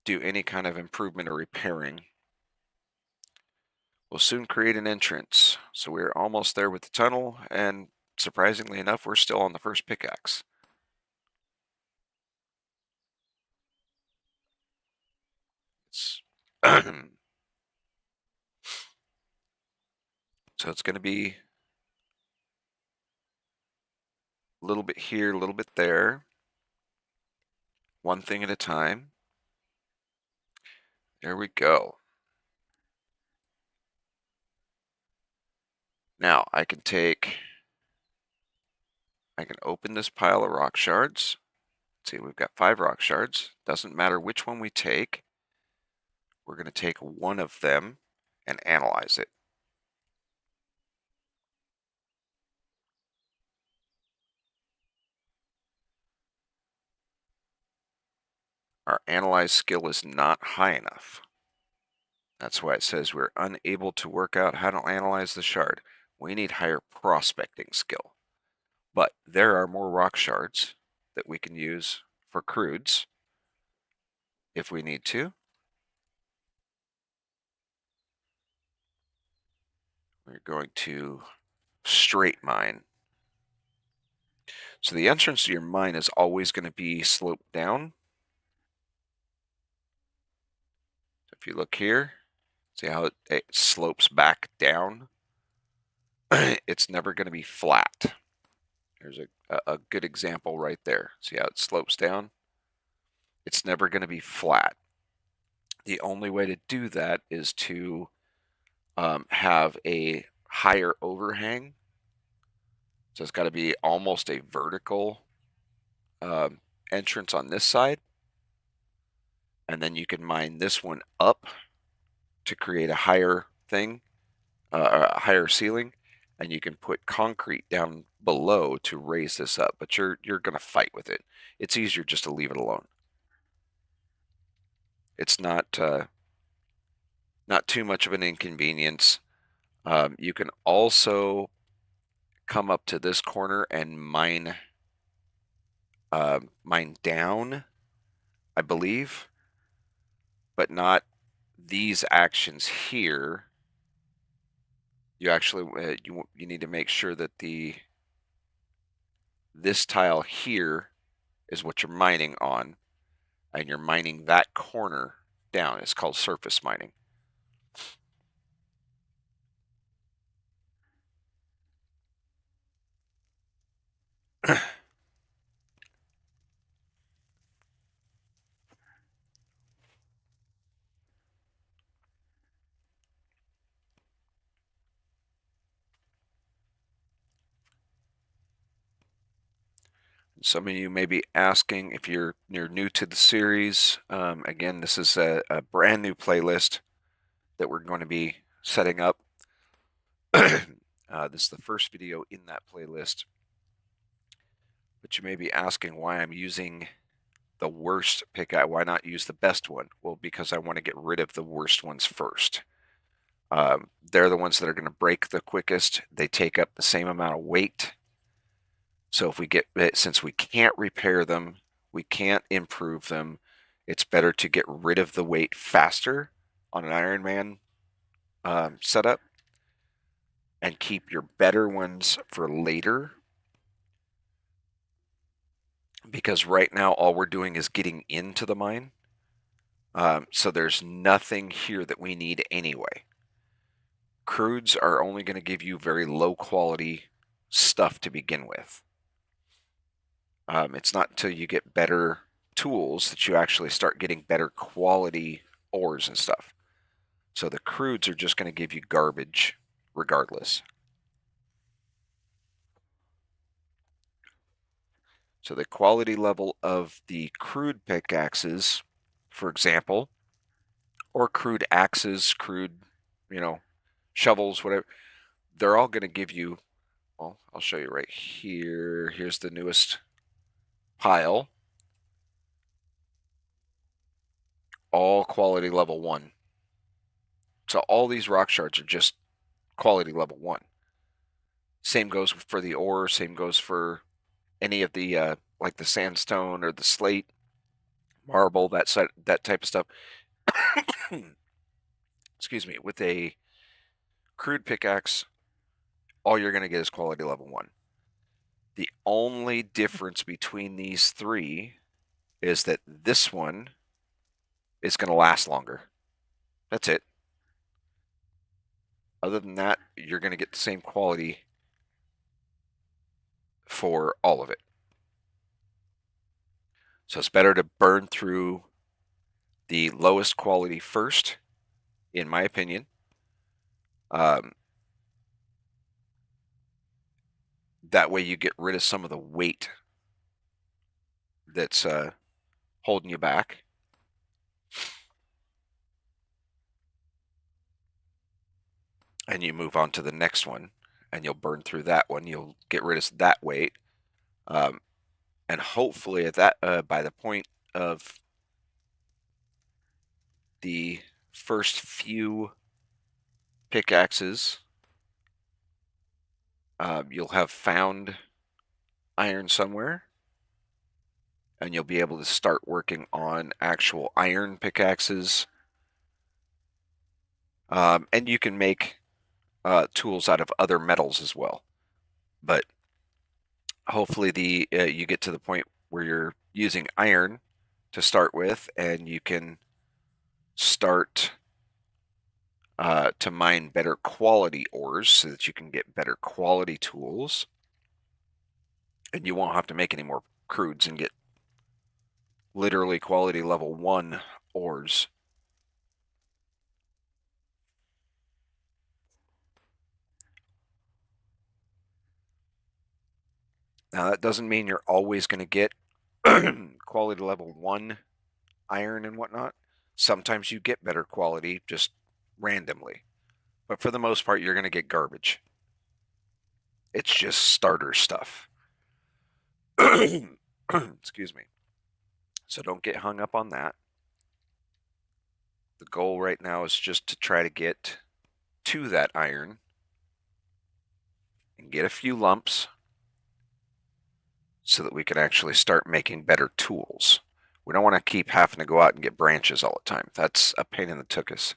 do any kind of improvement or repairing. We'll soon create an entrance. So we're almost there with the tunnel, and surprisingly enough, we're still on the first pickaxe. It's so it's going to be a little bit here, a little bit there. One thing at a time. There we go. Now I can open this pile of rock shards. Let's see, we've got 5 rock shards. Doesn't matter which one we take. We're going to take one of them and analyze it. Our analyze skill is not high enough. That's why it says we're unable to work out how to analyze the shard. We need higher prospecting skill. But there are more rock shards that we can use for crudes if we need to. We're going to straight mine. So the entrance to your mine is always going to be sloped down. If you look here, see how it slopes back down? It's never going to be flat. There's a good example right there. See how it slopes down? It's never going to be flat. The only way to do that is to have a higher overhang. So it's got to be almost a vertical entrance on this side. And then you can mine this one up to create a higher thing, a higher ceiling. And you can put concrete down below to raise this up. But you're going to fight with it. It's easier just to leave it alone. It's not too much of an inconvenience. You can also come up to this corner and mine down, I believe, but not these actions here. You actually you need to make sure that this tile here is what you're mining on, and you're mining that corner down. It's called surface mining. Some of you may be asking if you're new to the series. Again, this is a brand new playlist that we're going to be setting up. This is the first video in that playlist. But you may be asking why I'm using the worst pickaxe. Why not use the best one? Well, because I want to get rid of the worst ones first. They're the ones that are going to break the quickest. They take up the same amount of weight. So since we can't repair them, we can't improve them, it's better to get rid of the weight faster on an Ironman setup and keep your better ones for later. because right now all we're doing is getting into the mine. So there's nothing here that we need anyway. Crudes are only going to give you very low quality stuff to begin with. It's not until you get better tools that you actually start getting better quality ores and stuff. So the crudes are just going to give you garbage regardless. So the quality level of the crude pickaxes, for example, or crude axes, crude, shovels, whatever, they're all going to give you, well, I'll show you right here. Here's the newest pile. All quality level 1. So all these rock shards are just quality level 1. Same goes for the ore, same goes for any of the like the sandstone or the slate, marble, that type of stuff. Excuse me. With a crude pickaxe, all you're going to get is quality level 1. The only difference between these three is that this one is going to last longer. That's it. Other than that, you're going to get the same quality for all of it. So it's better to burn through the lowest quality first, in my opinion. That way you get rid of some of the weight that's holding you back. And you move on to the next one, and you'll burn through that one. You'll get rid of that weight. And hopefully at that by the point of the first few pickaxes, you'll have found iron somewhere, and you'll be able to start working on actual iron pickaxes. And you can make tools out of other metals as well. But hopefully you get to the point where you're using iron to start with, and you can start to mine better quality ores so that you can get better quality tools, and you won't have to make any more crudes and get literally quality level 1 ores. Now that doesn't mean you're always going to get quality level 1 iron and whatnot. Sometimes you get better quality just randomly, but for the most part you're going to get garbage. It's just starter stuff. Excuse me. So don't get hung up on that. The goal right now is just to try to get to that iron and get a few lumps so that we can actually start making better tools. We don't want to keep having to go out and get branches all the time. That's a pain in the tuchus.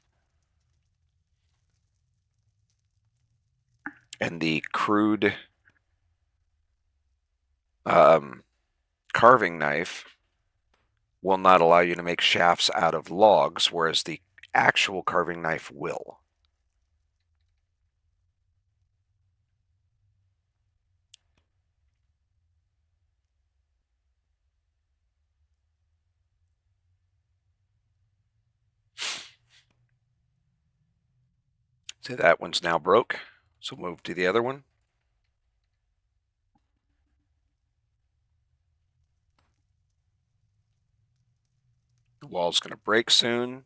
And the crude carving knife will not allow you to make shafts out of logs, whereas the actual carving knife will. See, that one's now broke, so move to the other one. The wall's going to break soon.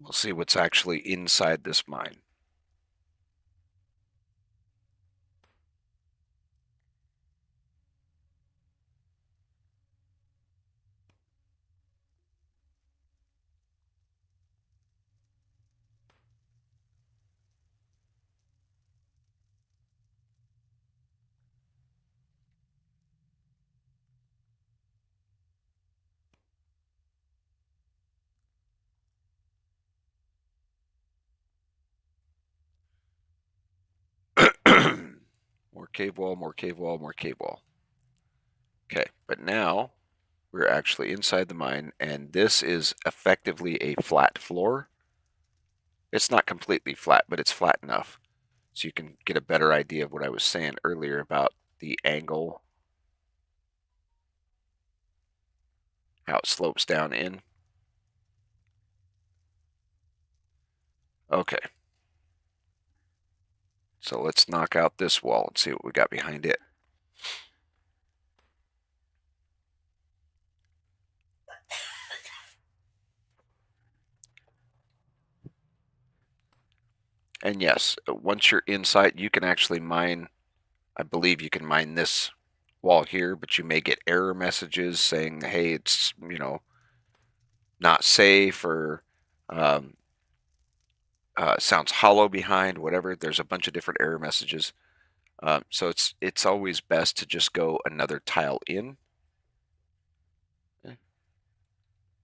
We'll see what's actually inside this mine. cave wall, more cave wall, more cave wall. Okay, but now we're actually inside the mine, and this is effectively a flat floor. It's not completely flat, but it's flat enough so you can get a better idea of what I was saying earlier about the angle, how it slopes down in. Okay, so let's knock out this wall and see what we got behind it. And yes, once you're inside, you can actually mine, I believe you can mine this wall here, but you may get error messages saying, hey, it's, not safe, or um, sounds hollow behind, whatever. There's a bunch of different error messages. So it's always best to just go another tile in. Okay.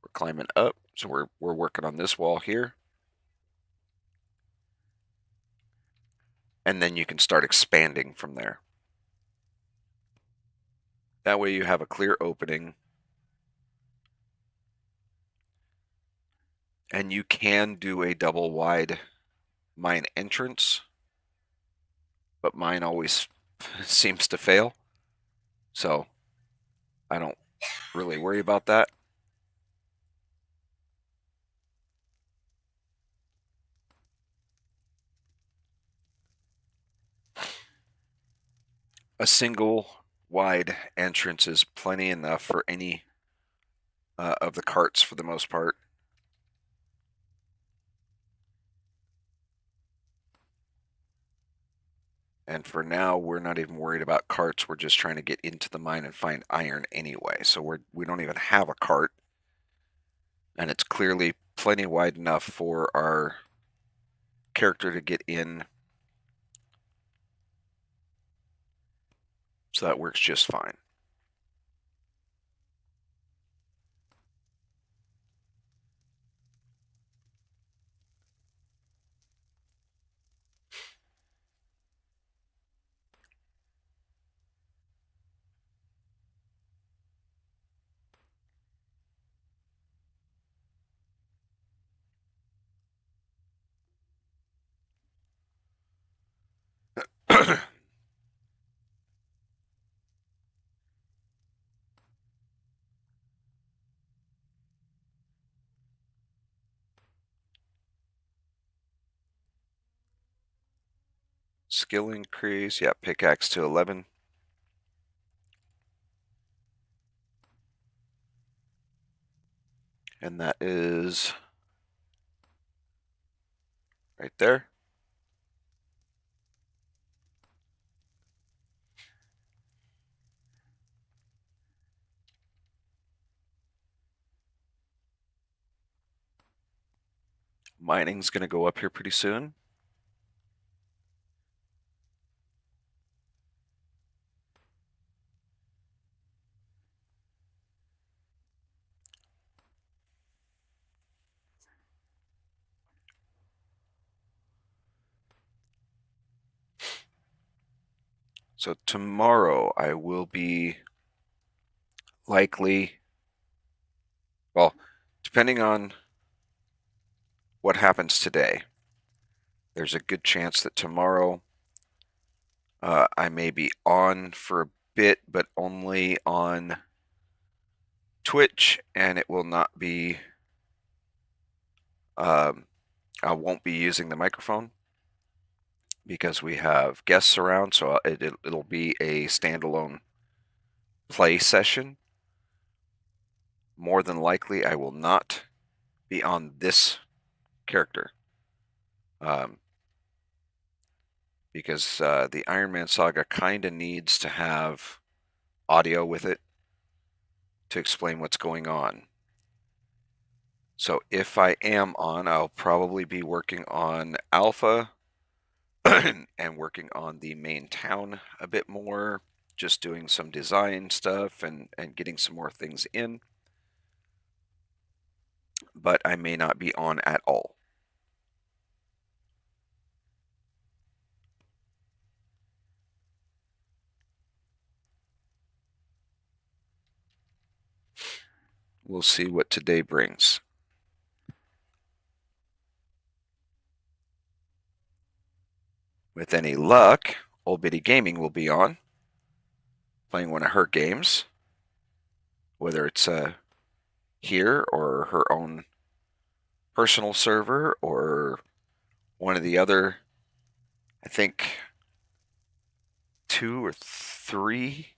We're climbing up, so we're working on this wall here. And then you can start expanding from there. That way you have a clear opening. And you can do a double wide mine entrance, but mine always seems to fail. So I don't really worry about that. A single wide entrance is plenty enough for any of the carts for the most part. And for now, we're not even worried about carts. We're just trying to get into the mine and find iron anyway. So we don't even have a cart. And it's clearly plenty wide enough for our character to get in. So that works just fine. Skill increase. Yeah, pickaxe to 11. And that is right there. Mining's going to go up here pretty soon. So tomorrow I will be likely, well, depending on what happens today, there's a good chance that tomorrow I may be on for a bit, but only on Twitch, and it will not be, I won't be using the microphone because we have guests around, so it'll be a standalone play session. More than likely, I will not be on this character. Because the Ironman Saga kind of needs to have audio with it to explain what's going on. So if I am on, I'll probably be working on Alpha and working on the main town a bit more, just doing some design stuff and getting some more things in. But I may not be on at all. We'll see what today brings. With any luck, Old Bitty Gaming will be on, playing one of her games, whether it's here or her own personal server or one of the other, I think, two or three.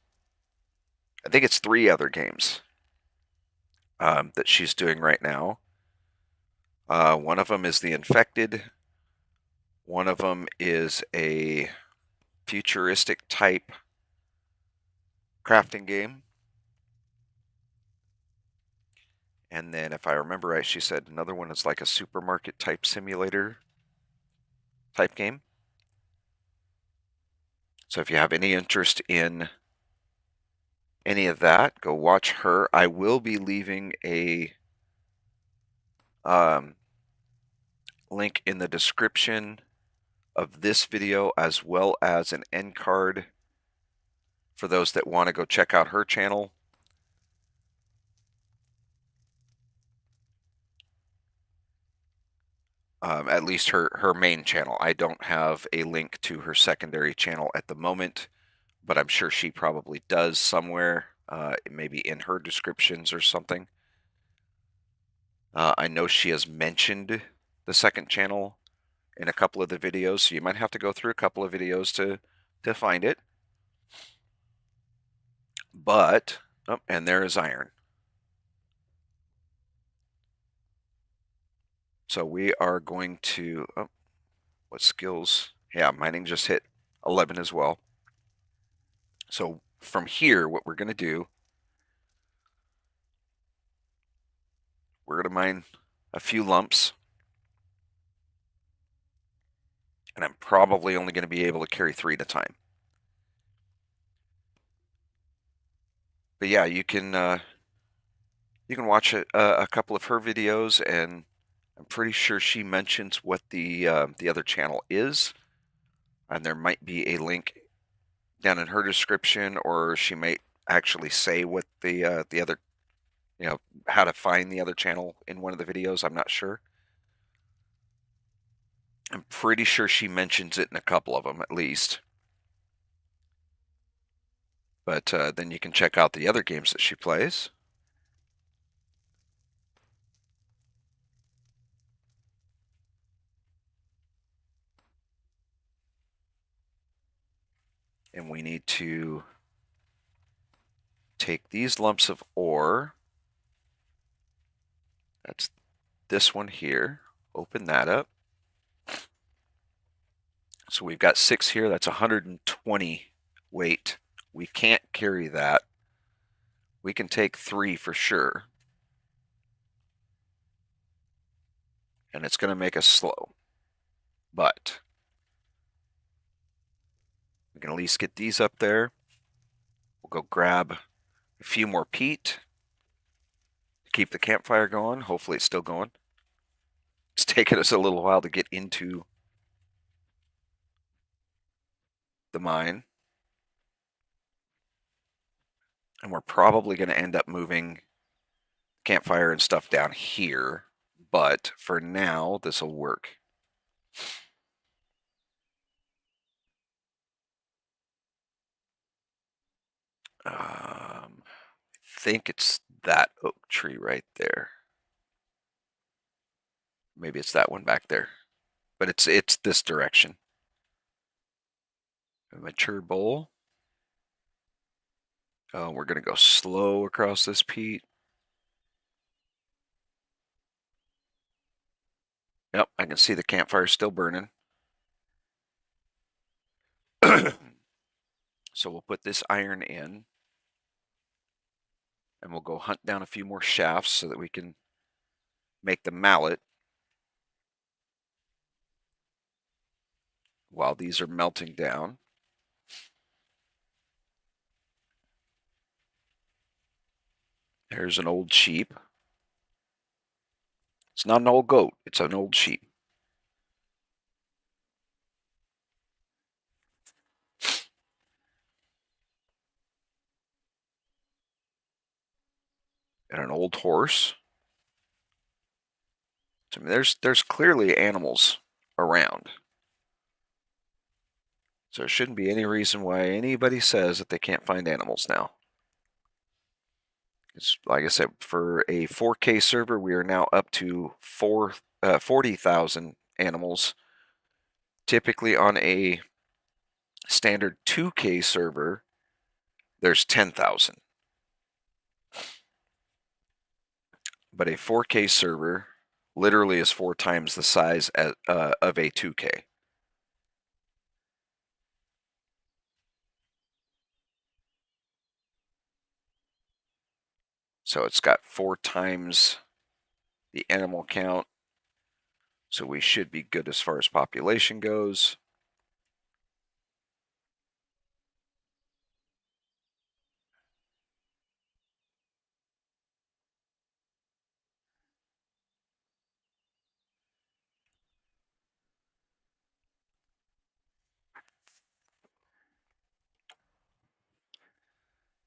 I think it's three other games that she's doing right now. One of them is The Infected. One of them is a futuristic type crafting game. And then, if I remember right, she said another one is like a supermarket type simulator type game. So if you have any interest in any of that, go watch her. I will be leaving a link in the description of this video, as well as an end card for those that want to go check out her channel. At least her main channel. I don't have a link to her secondary channel at the moment, but I'm sure she probably does somewhere, maybe in her descriptions or something. I know she has mentioned the second channel in a couple of the videos, so you might have to go through a couple of videos to find it. But, oh, and there is iron. So we are going to, oh, what skills? Yeah, mining just hit 11 as well. So from here, what we're going to do, we're going to mine a few lumps. And I'm probably only going to be able to carry 3 at a time. But yeah, you can watch a couple of her videos, and I'm pretty sure she mentions what the other channel is, and there might be a link down in her description, or she might actually say what the other, how to find the other channel in one of the videos. I'm not sure. I'm pretty sure she mentions it in a couple of them at least. But then you can check out the other games that she plays. And we need to take these lumps of ore. That's this one here. Open that up. So we've got 6 here. That's 120 weight. We can't carry that. We can take 3 for sure. And it's going to make us slow. But we can at least get these up there. We'll go grab a few more peat. Keep the campfire going. Hopefully it's still going. It's taken us a little while to get into the mine. And we're probably going to end up moving campfire and stuff down here. But for now, this will work. I think it's that oak tree right there. Maybe it's that one back there. But it's this direction. A mature bowl. Oh, we're going to go slow across this peat. Yep, I can see the campfire still burning. So we'll put this iron in. And we'll go hunt down a few more shafts so that we can make the mallet while these are melting down. There's an old sheep. It's not an old goat, it's an old sheep. and an old horse. So, I mean, there's clearly animals around. So there shouldn't be any reason why anybody says that they can't find animals now. It's, like I said, for a 4K server, we are now up to 40,000 animals. Typically on a standard 2K server, there's 10,000. But a 4K server literally is 4 times the size of a 2K. So it's got 4 times the animal count. So we should be good as far as population goes.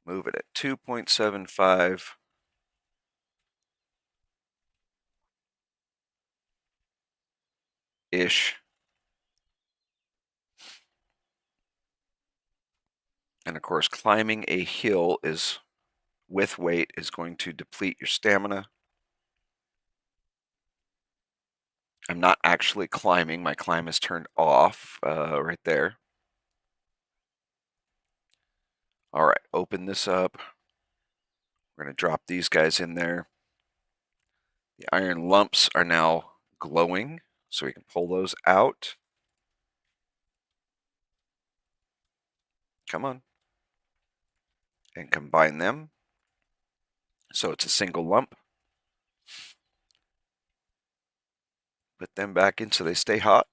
Move it at 2.75. Ish. And of course, climbing a hill is with weight is going to deplete your stamina. I'm not actually climbing. My climb is turned off right there. All right, open this up. We're going to drop these guys in there. The iron lumps are now glowing, so we can pull those out. Come on. And combine them. So it's a single lump. Put them back in so they stay hot.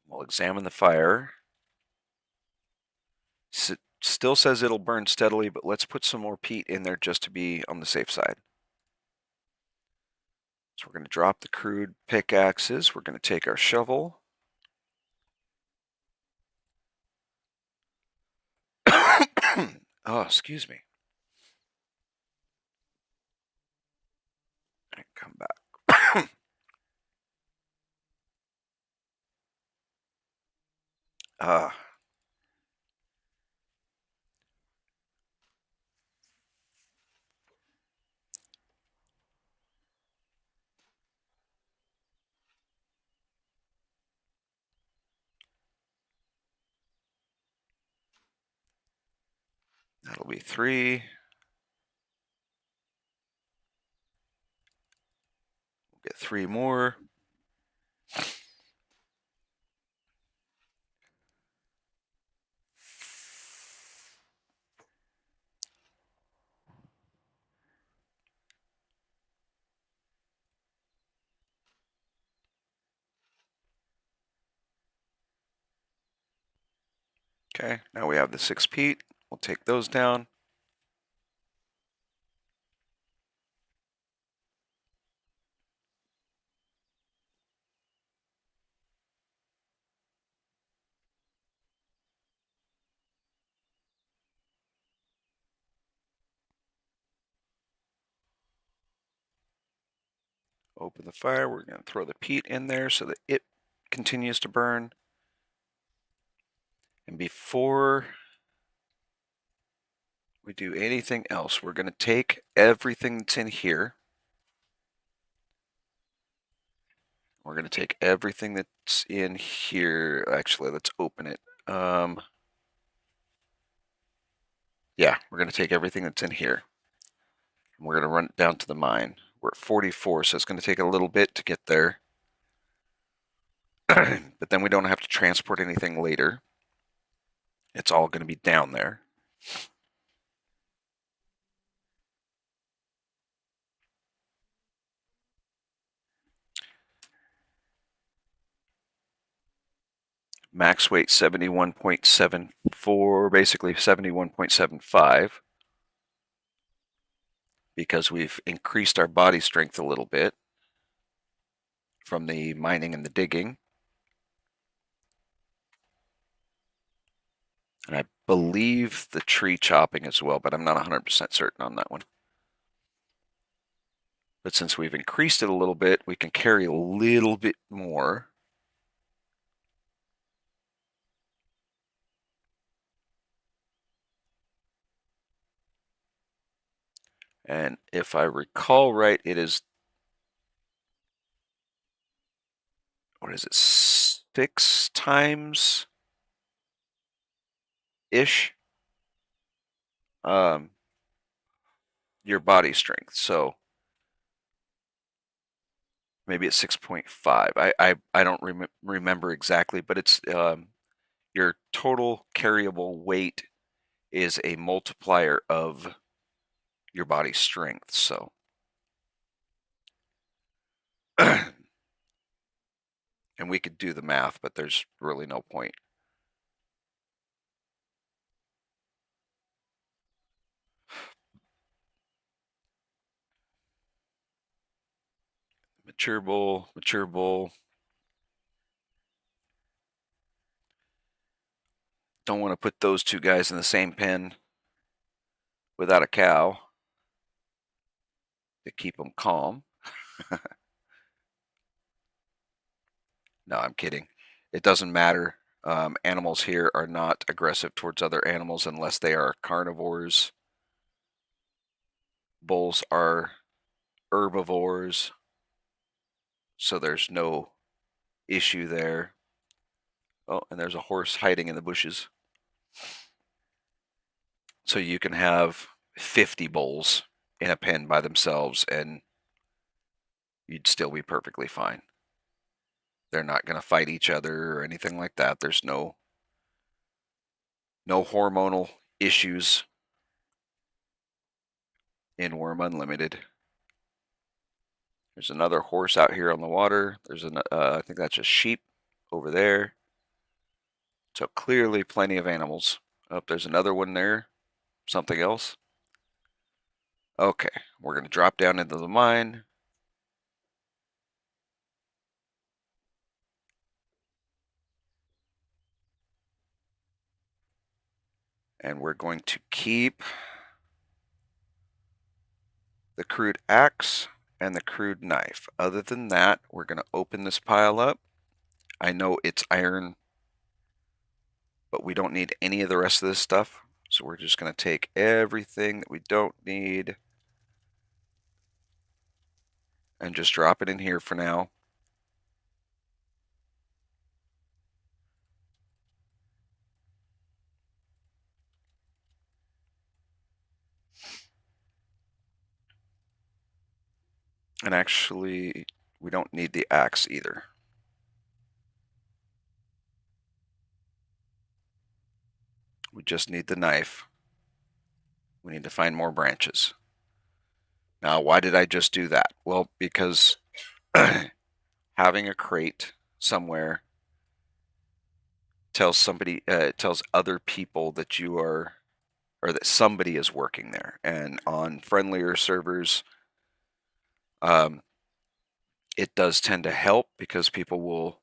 We'll examine the fire. Still says it'll burn steadily, but let's put some more peat in there just to be on the safe side. So we're going to drop the crude pickaxes. We're going to take our shovel. Oh, excuse me. And come back. Ah. That'll be 3. We'll get 3 more. Okay, now we have the 6 peat. We'll take those down. Open the fire. We're going to throw the peat in there so that it continues to burn. And before we do anything else, we're going to take everything that's in here. We're going to take everything that's in here. Actually, let's open it. Yeah, we're going to take everything that's in here. And we're going to run it down to the mine. We're at 44, so it's going to take a little bit to get there. But then we don't have to transport anything later. It's all going to be down there. Max weight 71.74, basically 71.75, because we've increased our body strength a little bit from the mining and the digging. And I believe the tree chopping as well, but I'm not 100% certain on that one. But since we've increased it a little bit, we can carry a little bit more. And if I recall right, it is, what is it, 6 times ish um, your body strength. So maybe it's 6.5. I don't remember exactly, but it's your total carryable weight is a multiplier of your body strength. So and we could do the math, but there's really no point. Mature bull, mature bull. Don't want to put those two guys in the same pen without a cow to keep them calm. No, I'm kidding. It doesn't matter. Animals here are not aggressive towards other animals unless they are carnivores. Bulls are herbivores, so there's no issue there. Oh, and there's a horse hiding in the bushes. So you can have 50 bulls in a pen by themselves and you'd still be perfectly fine. They're not going to fight each other or anything like that. There's no hormonal issues in Wurm Unlimited. There's another horse out here on the water. There's I think that's a sheep over there. So clearly plenty of animals. Oh, there's another one there. Something else. Okay, we're going to drop down into the mine. And we're going to keep the crude axe and the crude knife. Other than that, we're going to open this pile up. I know it's iron, but we don't need any of the rest of this stuff. So we're just going to take everything that we don't need and just drop it in here for now. And actually, we don't need the axe either. We just need the knife. We need to find more branches. Now, why did I just do that? Well, because having a crate somewhere tells other people that you are, or that somebody is working there. And on friendlier servers, it does tend to help because people will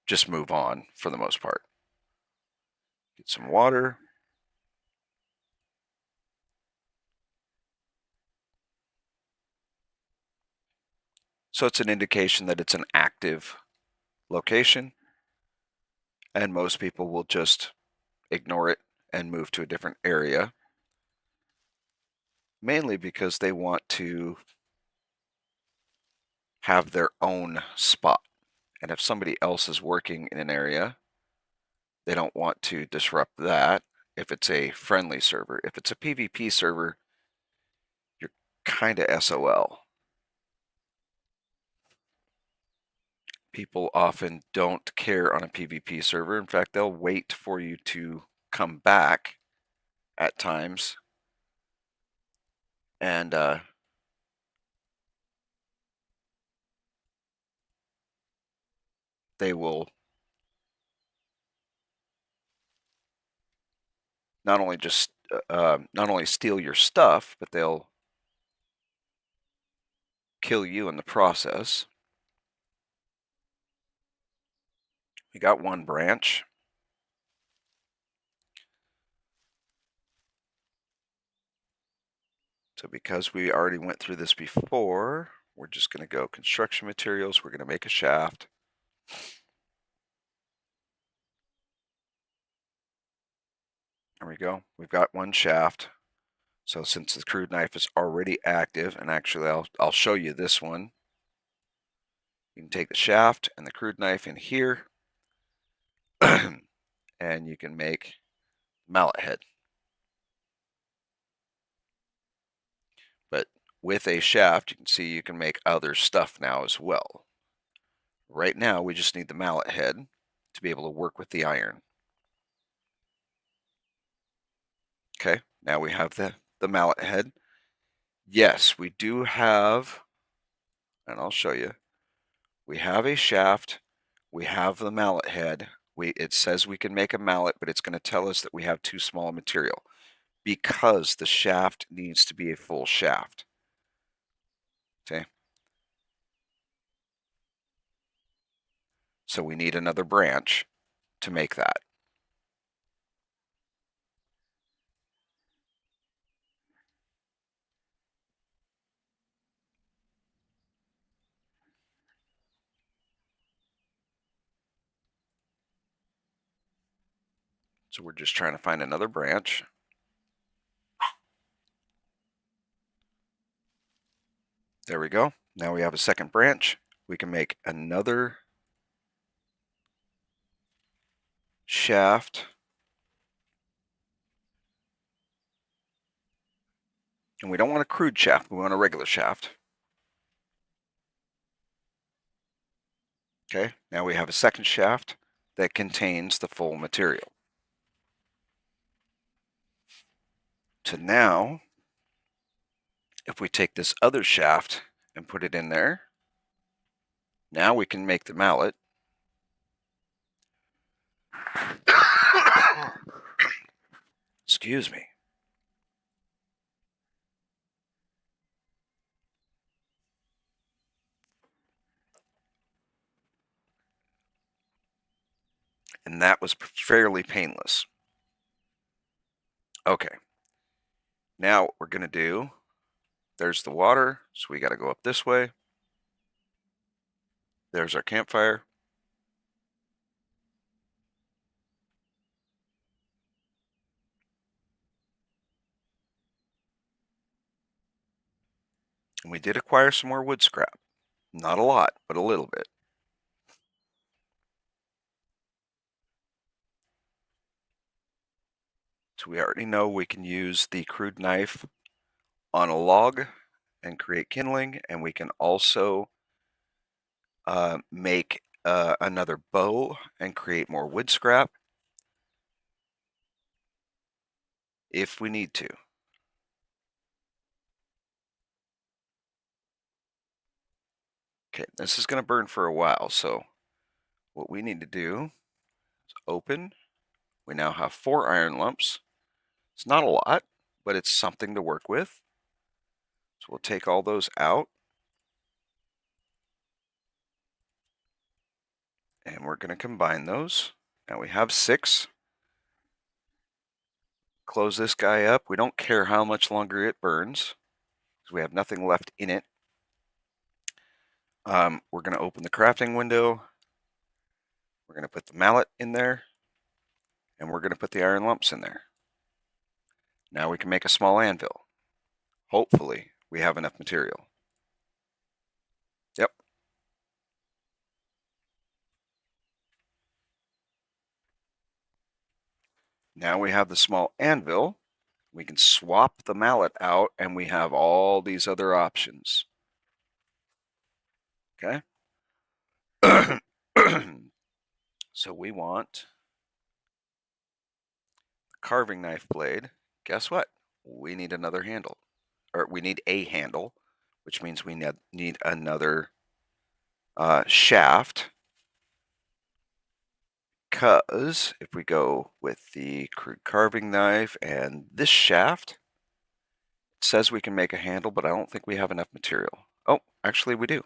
just move on for the most part. Get some water. So it's an indication that it's an active location, and most people will just ignore it and move to a different area, mainly because they want to have their own spot. And if somebody else is working in an area, they don't want to disrupt that if it's a friendly server. If it's a PvP server, you're kind of SOL. People often don't care on a PvP server. In fact, they'll wait for you to come back at times. And they will not only just not only steal your stuff, but they'll kill you in the process. We got one branch. So because we already went through this before, we're just going to go construction materials. We're going to make a shaft. There we go. We've got one shaft. So since the crude knife is already active, and actually I'll show you this one. You can take the shaft and the crude knife in here, and you can make mallet head. But with a shaft, you can see you can make other stuff now as well. Right now, we just need the mallet head to be able to work with the iron. Okay, now we have the mallet head. Yes, we do have, and I'll show you, we have a shaft, we have the mallet head. It says we can make a mallet, but it's going to tell us that we have too small a material because the shaft needs to be a full shaft. Okay, so we need another branch to make that. So we're just trying to find another branch. There we go. Now we have a second branch. We can make another shaft. And we don't want a crude shaft, we want a regular shaft. Okay, now we have a second shaft that contains the full material. So now, if we take this other shaft and put it in there, now we can make the mallet. Excuse me. And that was fairly painless. Okay, now what we're going to do, there's the water, so we got to go up this way. There's our campfire. And we did acquire some more wood scrap. Not a lot, but a little bit. So we already know we can use the crude knife on a log and create kindling, and we can also make another bow and create more wood scrap if we need to. Okay, this is going to burn for a while, so what we need to do is open. We now have 4 iron lumps. It's not a lot, but it's something to work with. So we'll take all those out, and we're going to combine those. Now we have 6. Close this guy up. We don't care how much longer it burns because we have nothing left in it. We're going to open the crafting window. We're going to put the mallet in there, and we're going to put the iron lumps in there. Now we can make a small anvil. Hopefully, we have enough material. Yep. Now we have the small anvil. We can swap the mallet out, and we have all these other options. Okay? So we want a carving knife blade. Guess what? We need another handle. Or we need a handle, which means we need another shaft. Because if we go with the crude carving knife and this shaft, it says we can make a handle, but I don't think we have enough material. Oh, actually we do.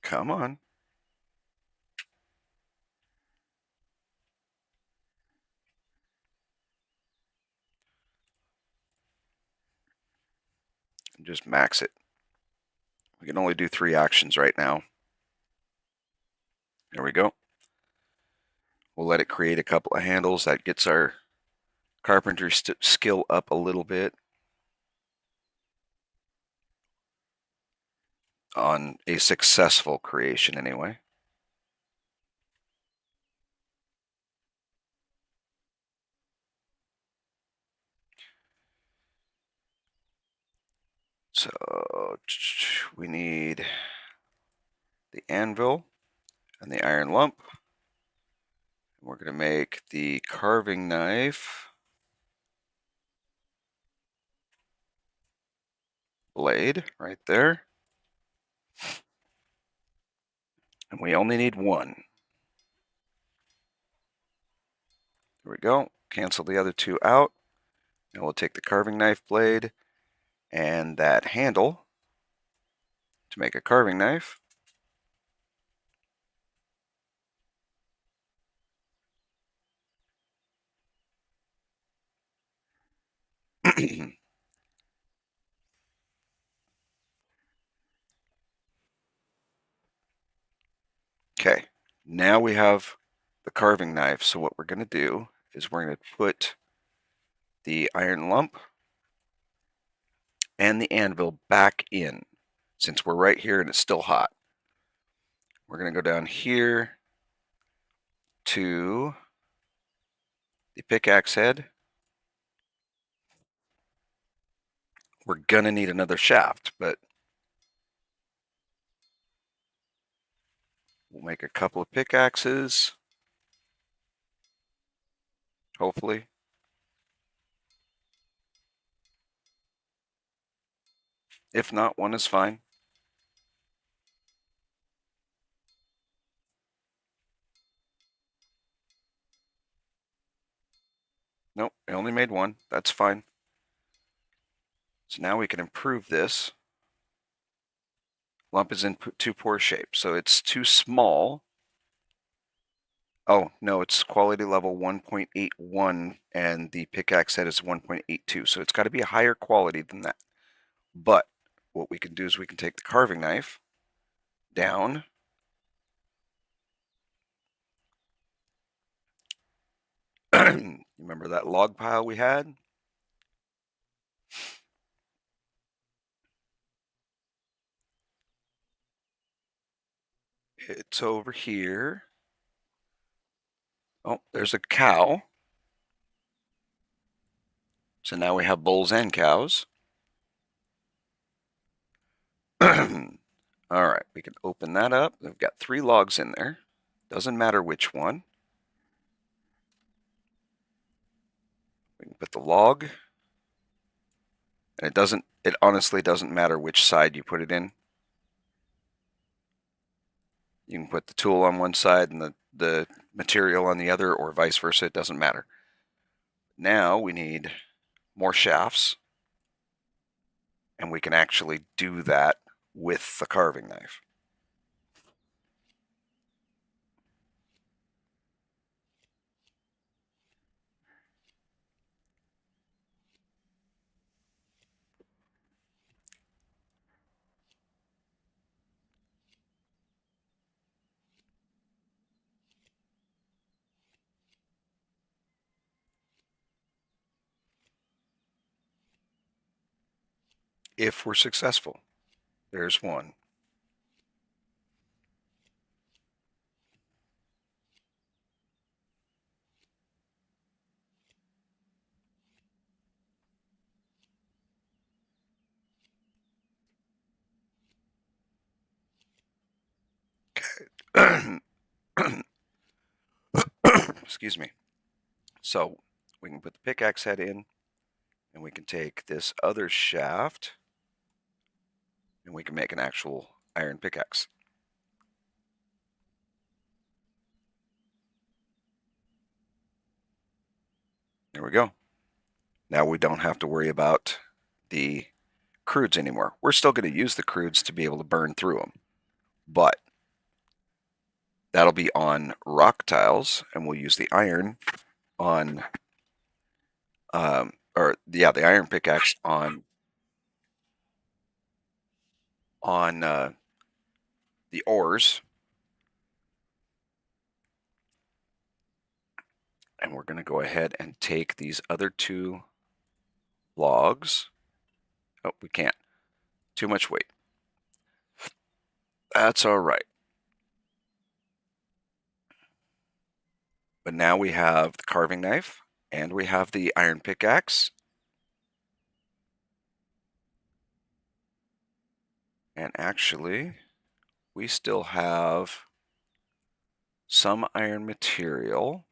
Come on. Just max it. We can only do 3 actions right now. There we go. We'll let it create a couple of handles. That gets our carpentry skill up a little bit on a successful creation anyway. So we need the anvil and the iron lump. We're going to make the carving knife blade right there. And we only need 1. There we go. Cancel the other 2 out. And we'll take the carving knife blade and that handle to make a carving knife. Okay, now we have the carving knife. So what we're going to do is we're going to put the iron lump and the anvil back in. Since we're right here and it's still hot, we're going to go down here to the pickaxe head. We're going to need another shaft, but we'll make a couple of pickaxes, hopefully. If not, 1 is fine. Nope, I only made 1. That's fine. So now we can improve this. Lump is in too poor shape, so it's too small. Oh, no, it's quality level 1.81, and the pickaxe head is 1.82, so it's got to be a higher quality than that. But what we can do is we can take the carving knife down. Remember that log pile we had? It's over here. Oh, there's a cow. So now we have bulls and cows. All right, we can open that up. We've got 3 logs in there. Doesn't matter which one. We can put the log. And it honestly doesn't matter which side you put it in. You can put the tool on one side and the material on the other, or vice versa. It doesn't matter. Now we need more shafts, and we can actually do that with the carving knife. If we're successful. There's 1. Excuse me. So we can put the pickaxe head in, and we can take this other shaft, and we can make an actual iron pickaxe. There we go. Now we don't have to worry about the crudes anymore. We're still going to use the crudes to be able to burn through them, but That'll be on rock tiles, and we'll use the iron on, the iron pickaxe on the ores. And we're going to go ahead and take these other 2 logs. Oh, we can't. Too much weight. That's all right. But now we have the carving knife and we have the iron pickaxe. And actually, we still have some iron material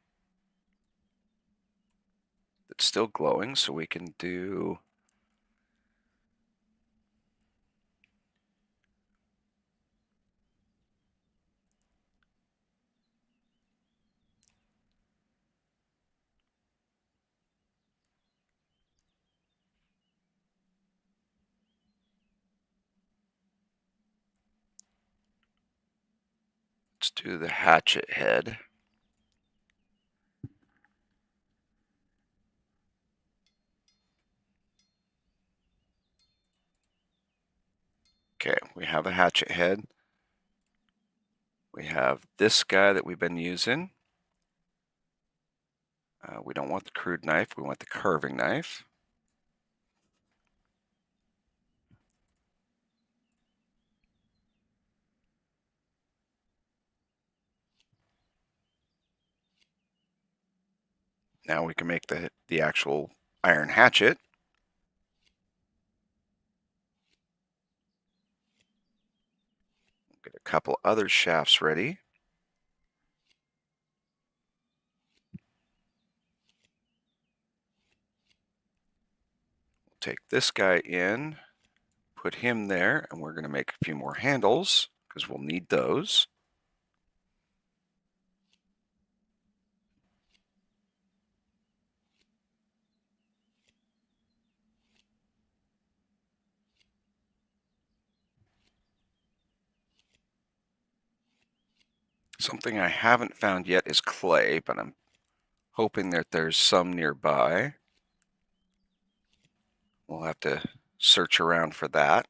that's still glowing, so we can do let's do the hatchet head. Okay, we have a hatchet head. We have this guy that we've been using. We don't want the crude knife, we want the carving knife. Now we can make the actual iron hatchet. Get a couple other shafts ready. We'll take this guy in, put him there, and we're going to make a few more handles because we'll need those. Something I haven't found yet is clay, but I'm hoping that there's some nearby. We'll have to search around for that.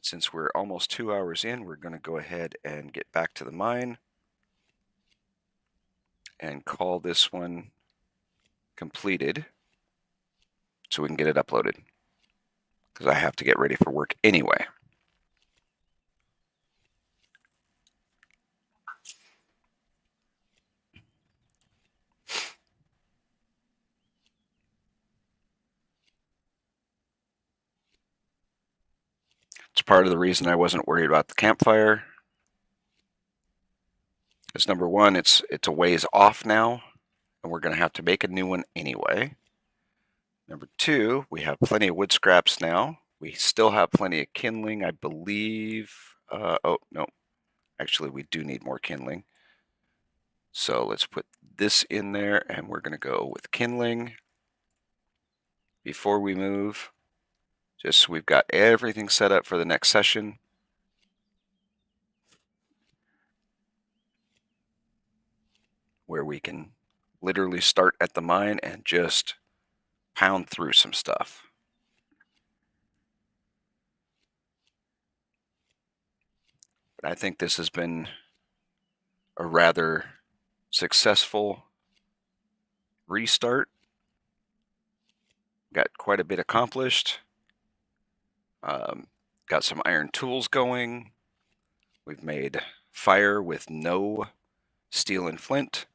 Since we're almost 2 hours in, we're going to go ahead and get back to the mine and call this one completed so we can get it uploaded, because I have to get ready for work anyway. It's part of the reason I wasn't worried about the campfire. Because number one, it's a ways off now, and we're going to have to make a new one anyway. Number two, we have plenty of wood scraps now. We still have plenty of kindling, I believe. Oh, no. Actually, we do need more kindling. So let's put this in there, and we're going to go with kindling before we move. Just so we've got everything set up for the next session. Where we can literally start at the mine and just pound through some stuff. But I think this has been a rather successful restart. Got quite a bit accomplished. Got some iron tools going. We've made fire with no steel and flint.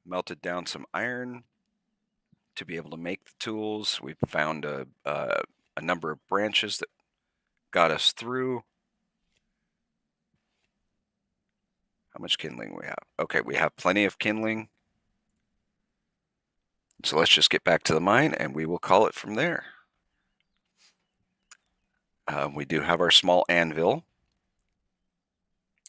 Melted down some iron to be able to make the tools. We've found a number of branches that got us through. How much kindling we have? Okay, we have plenty of kindling. So let's just get back to the mine and we will call it from there. We do have our small anvil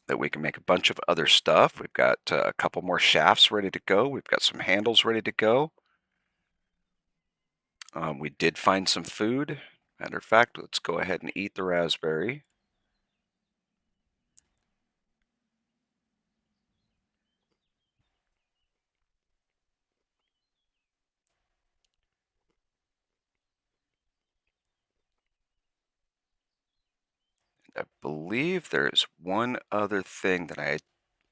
that we can make a bunch of other stuff. We've got a couple more shafts ready to go. We've got some handles ready to go. We did find some food. Matter of fact, let's go ahead and eat the raspberry. I believe there's one other thing that I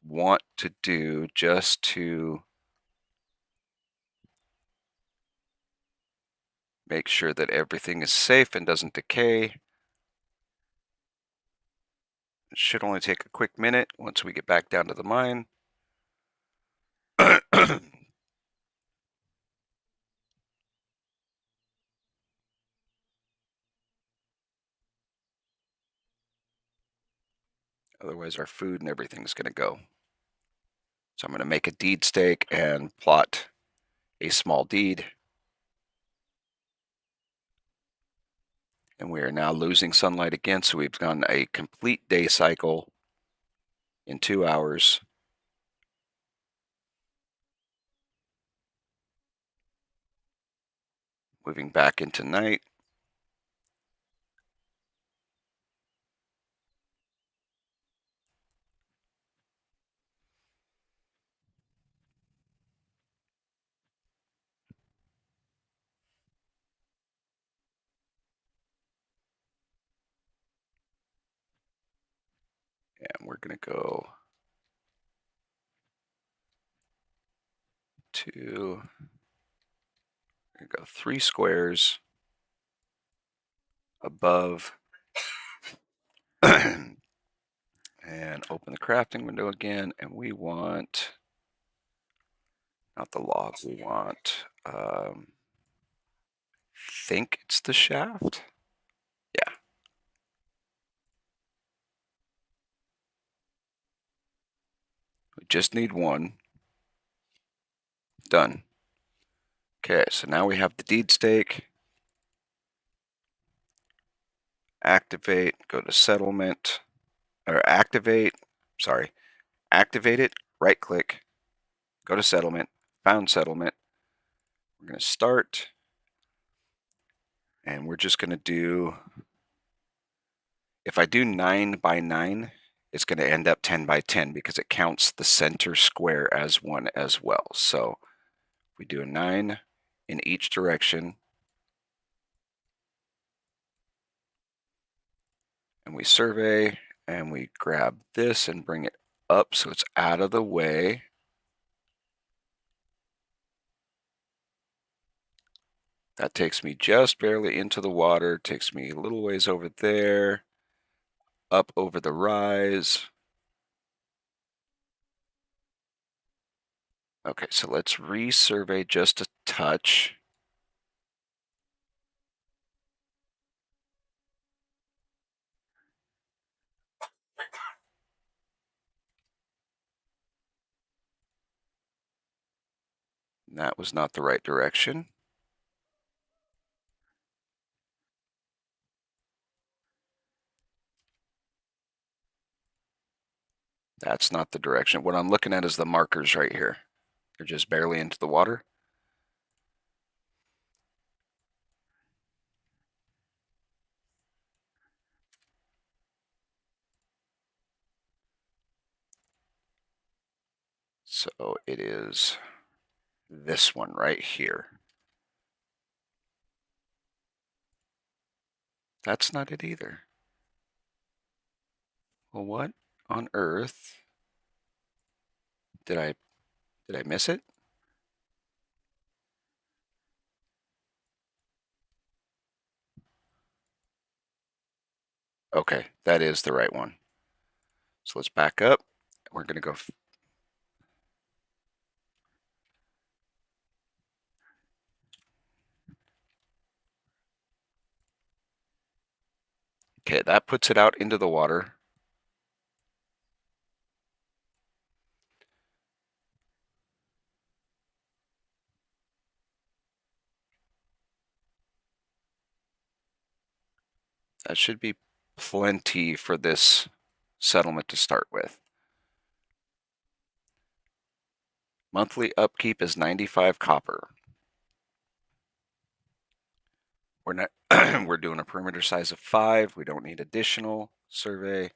want to do just to make sure that everything is safe and doesn't decay. It should only take a quick minute once we get back down to the mine. Otherwise, our food and everything's going to go. So I'm going to make a deed stake and plot a small deed. And we are now losing sunlight again, so we've done a complete day cycle in 2 hours. Moving back into night. And we're going to go to, we're going to go 3 squares above and open the crafting window again. And we want, not the log, we want, think it's the shaft. Yeah. We just need 1. Done. Okay, so now we have the deed stake. Activate, go to settlement, or activate it, right click, go to settlement, found settlement. We're going to start, and we're just going to do, if I do 9 by 9, it's going to end up 10 by 10 because it counts the center square as 1 as well. So we do a 9 in each direction, and we survey, and we grab this and bring it up so it's out of the way. That takes me just barely into the water, takes me a little ways over there, up over the rise. Okay, so let's resurvey just a touch. That was not the right direction. That's not the direction. What I'm looking at is the markers right here. They're just barely into the water. So it is this one right here. That's not it either. Well, what on earth? Did I miss it? Okay, that is the right one. So let's back up. We're going to go. Okay, that puts it out into the water. That should be plenty for this settlement to start with. Monthly upkeep is 95 copper. We're not we're doing a perimeter size of 5. We don't need additional survey.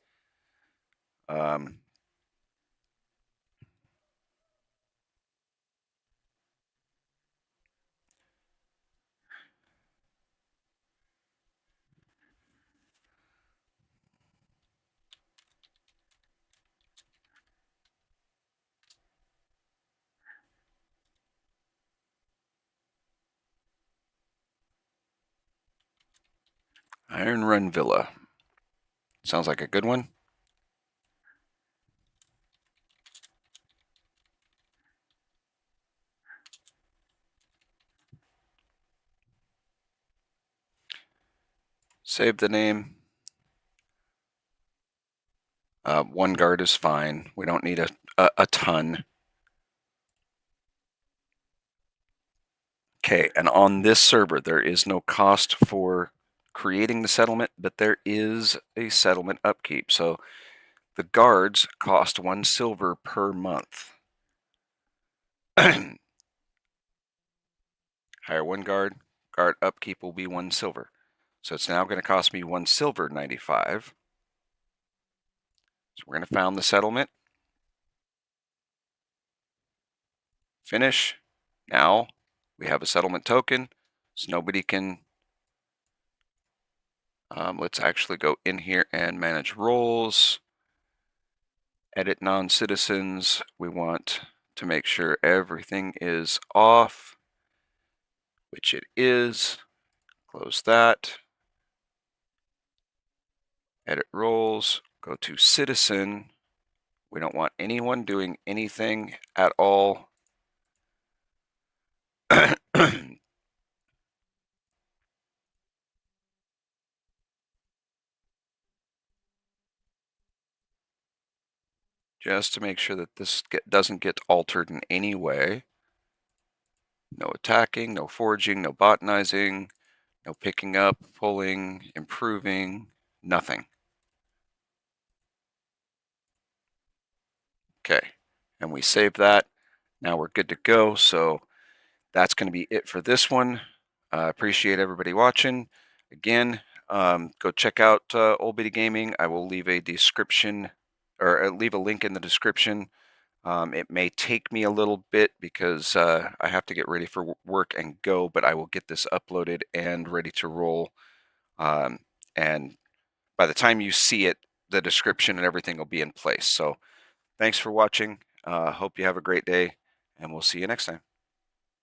Iron Run Villa. Sounds like a good one. Save the name. 1 guard is fine. We don't need a ton. Okay, and on this server, there is no cost for creating the settlement, but there is a settlement upkeep. So the guards cost 1 silver per month. Hire 1 guard. Guard upkeep will be 1 silver. So it's now going to cost me 1 silver 95. So we're going to found the settlement. Finish. Now we have a settlement token, so nobody can. Let's actually go in here and manage roles. Edit non-citizens. We want to make sure everything is off, which it is. Close that. Edit roles. Go to citizen. We don't want anyone doing anything at all. Just to make sure that this doesn't get altered in any way. No attacking, no foraging, no botanizing, no picking up, pulling, improving, nothing. Okay, and we save that. Now we're good to go. So that's going to be it for this one. Appreciate everybody watching. Again, go check out Old Bitty Gaming. I will leave a description or leave a link in the description. It may take me a little bit because I have to get ready for work and go, but I will get this uploaded and ready to roll. And by the time you see it, the description and everything will be in place. So thanks for watching. Hope you have a great day, and we'll see you next time.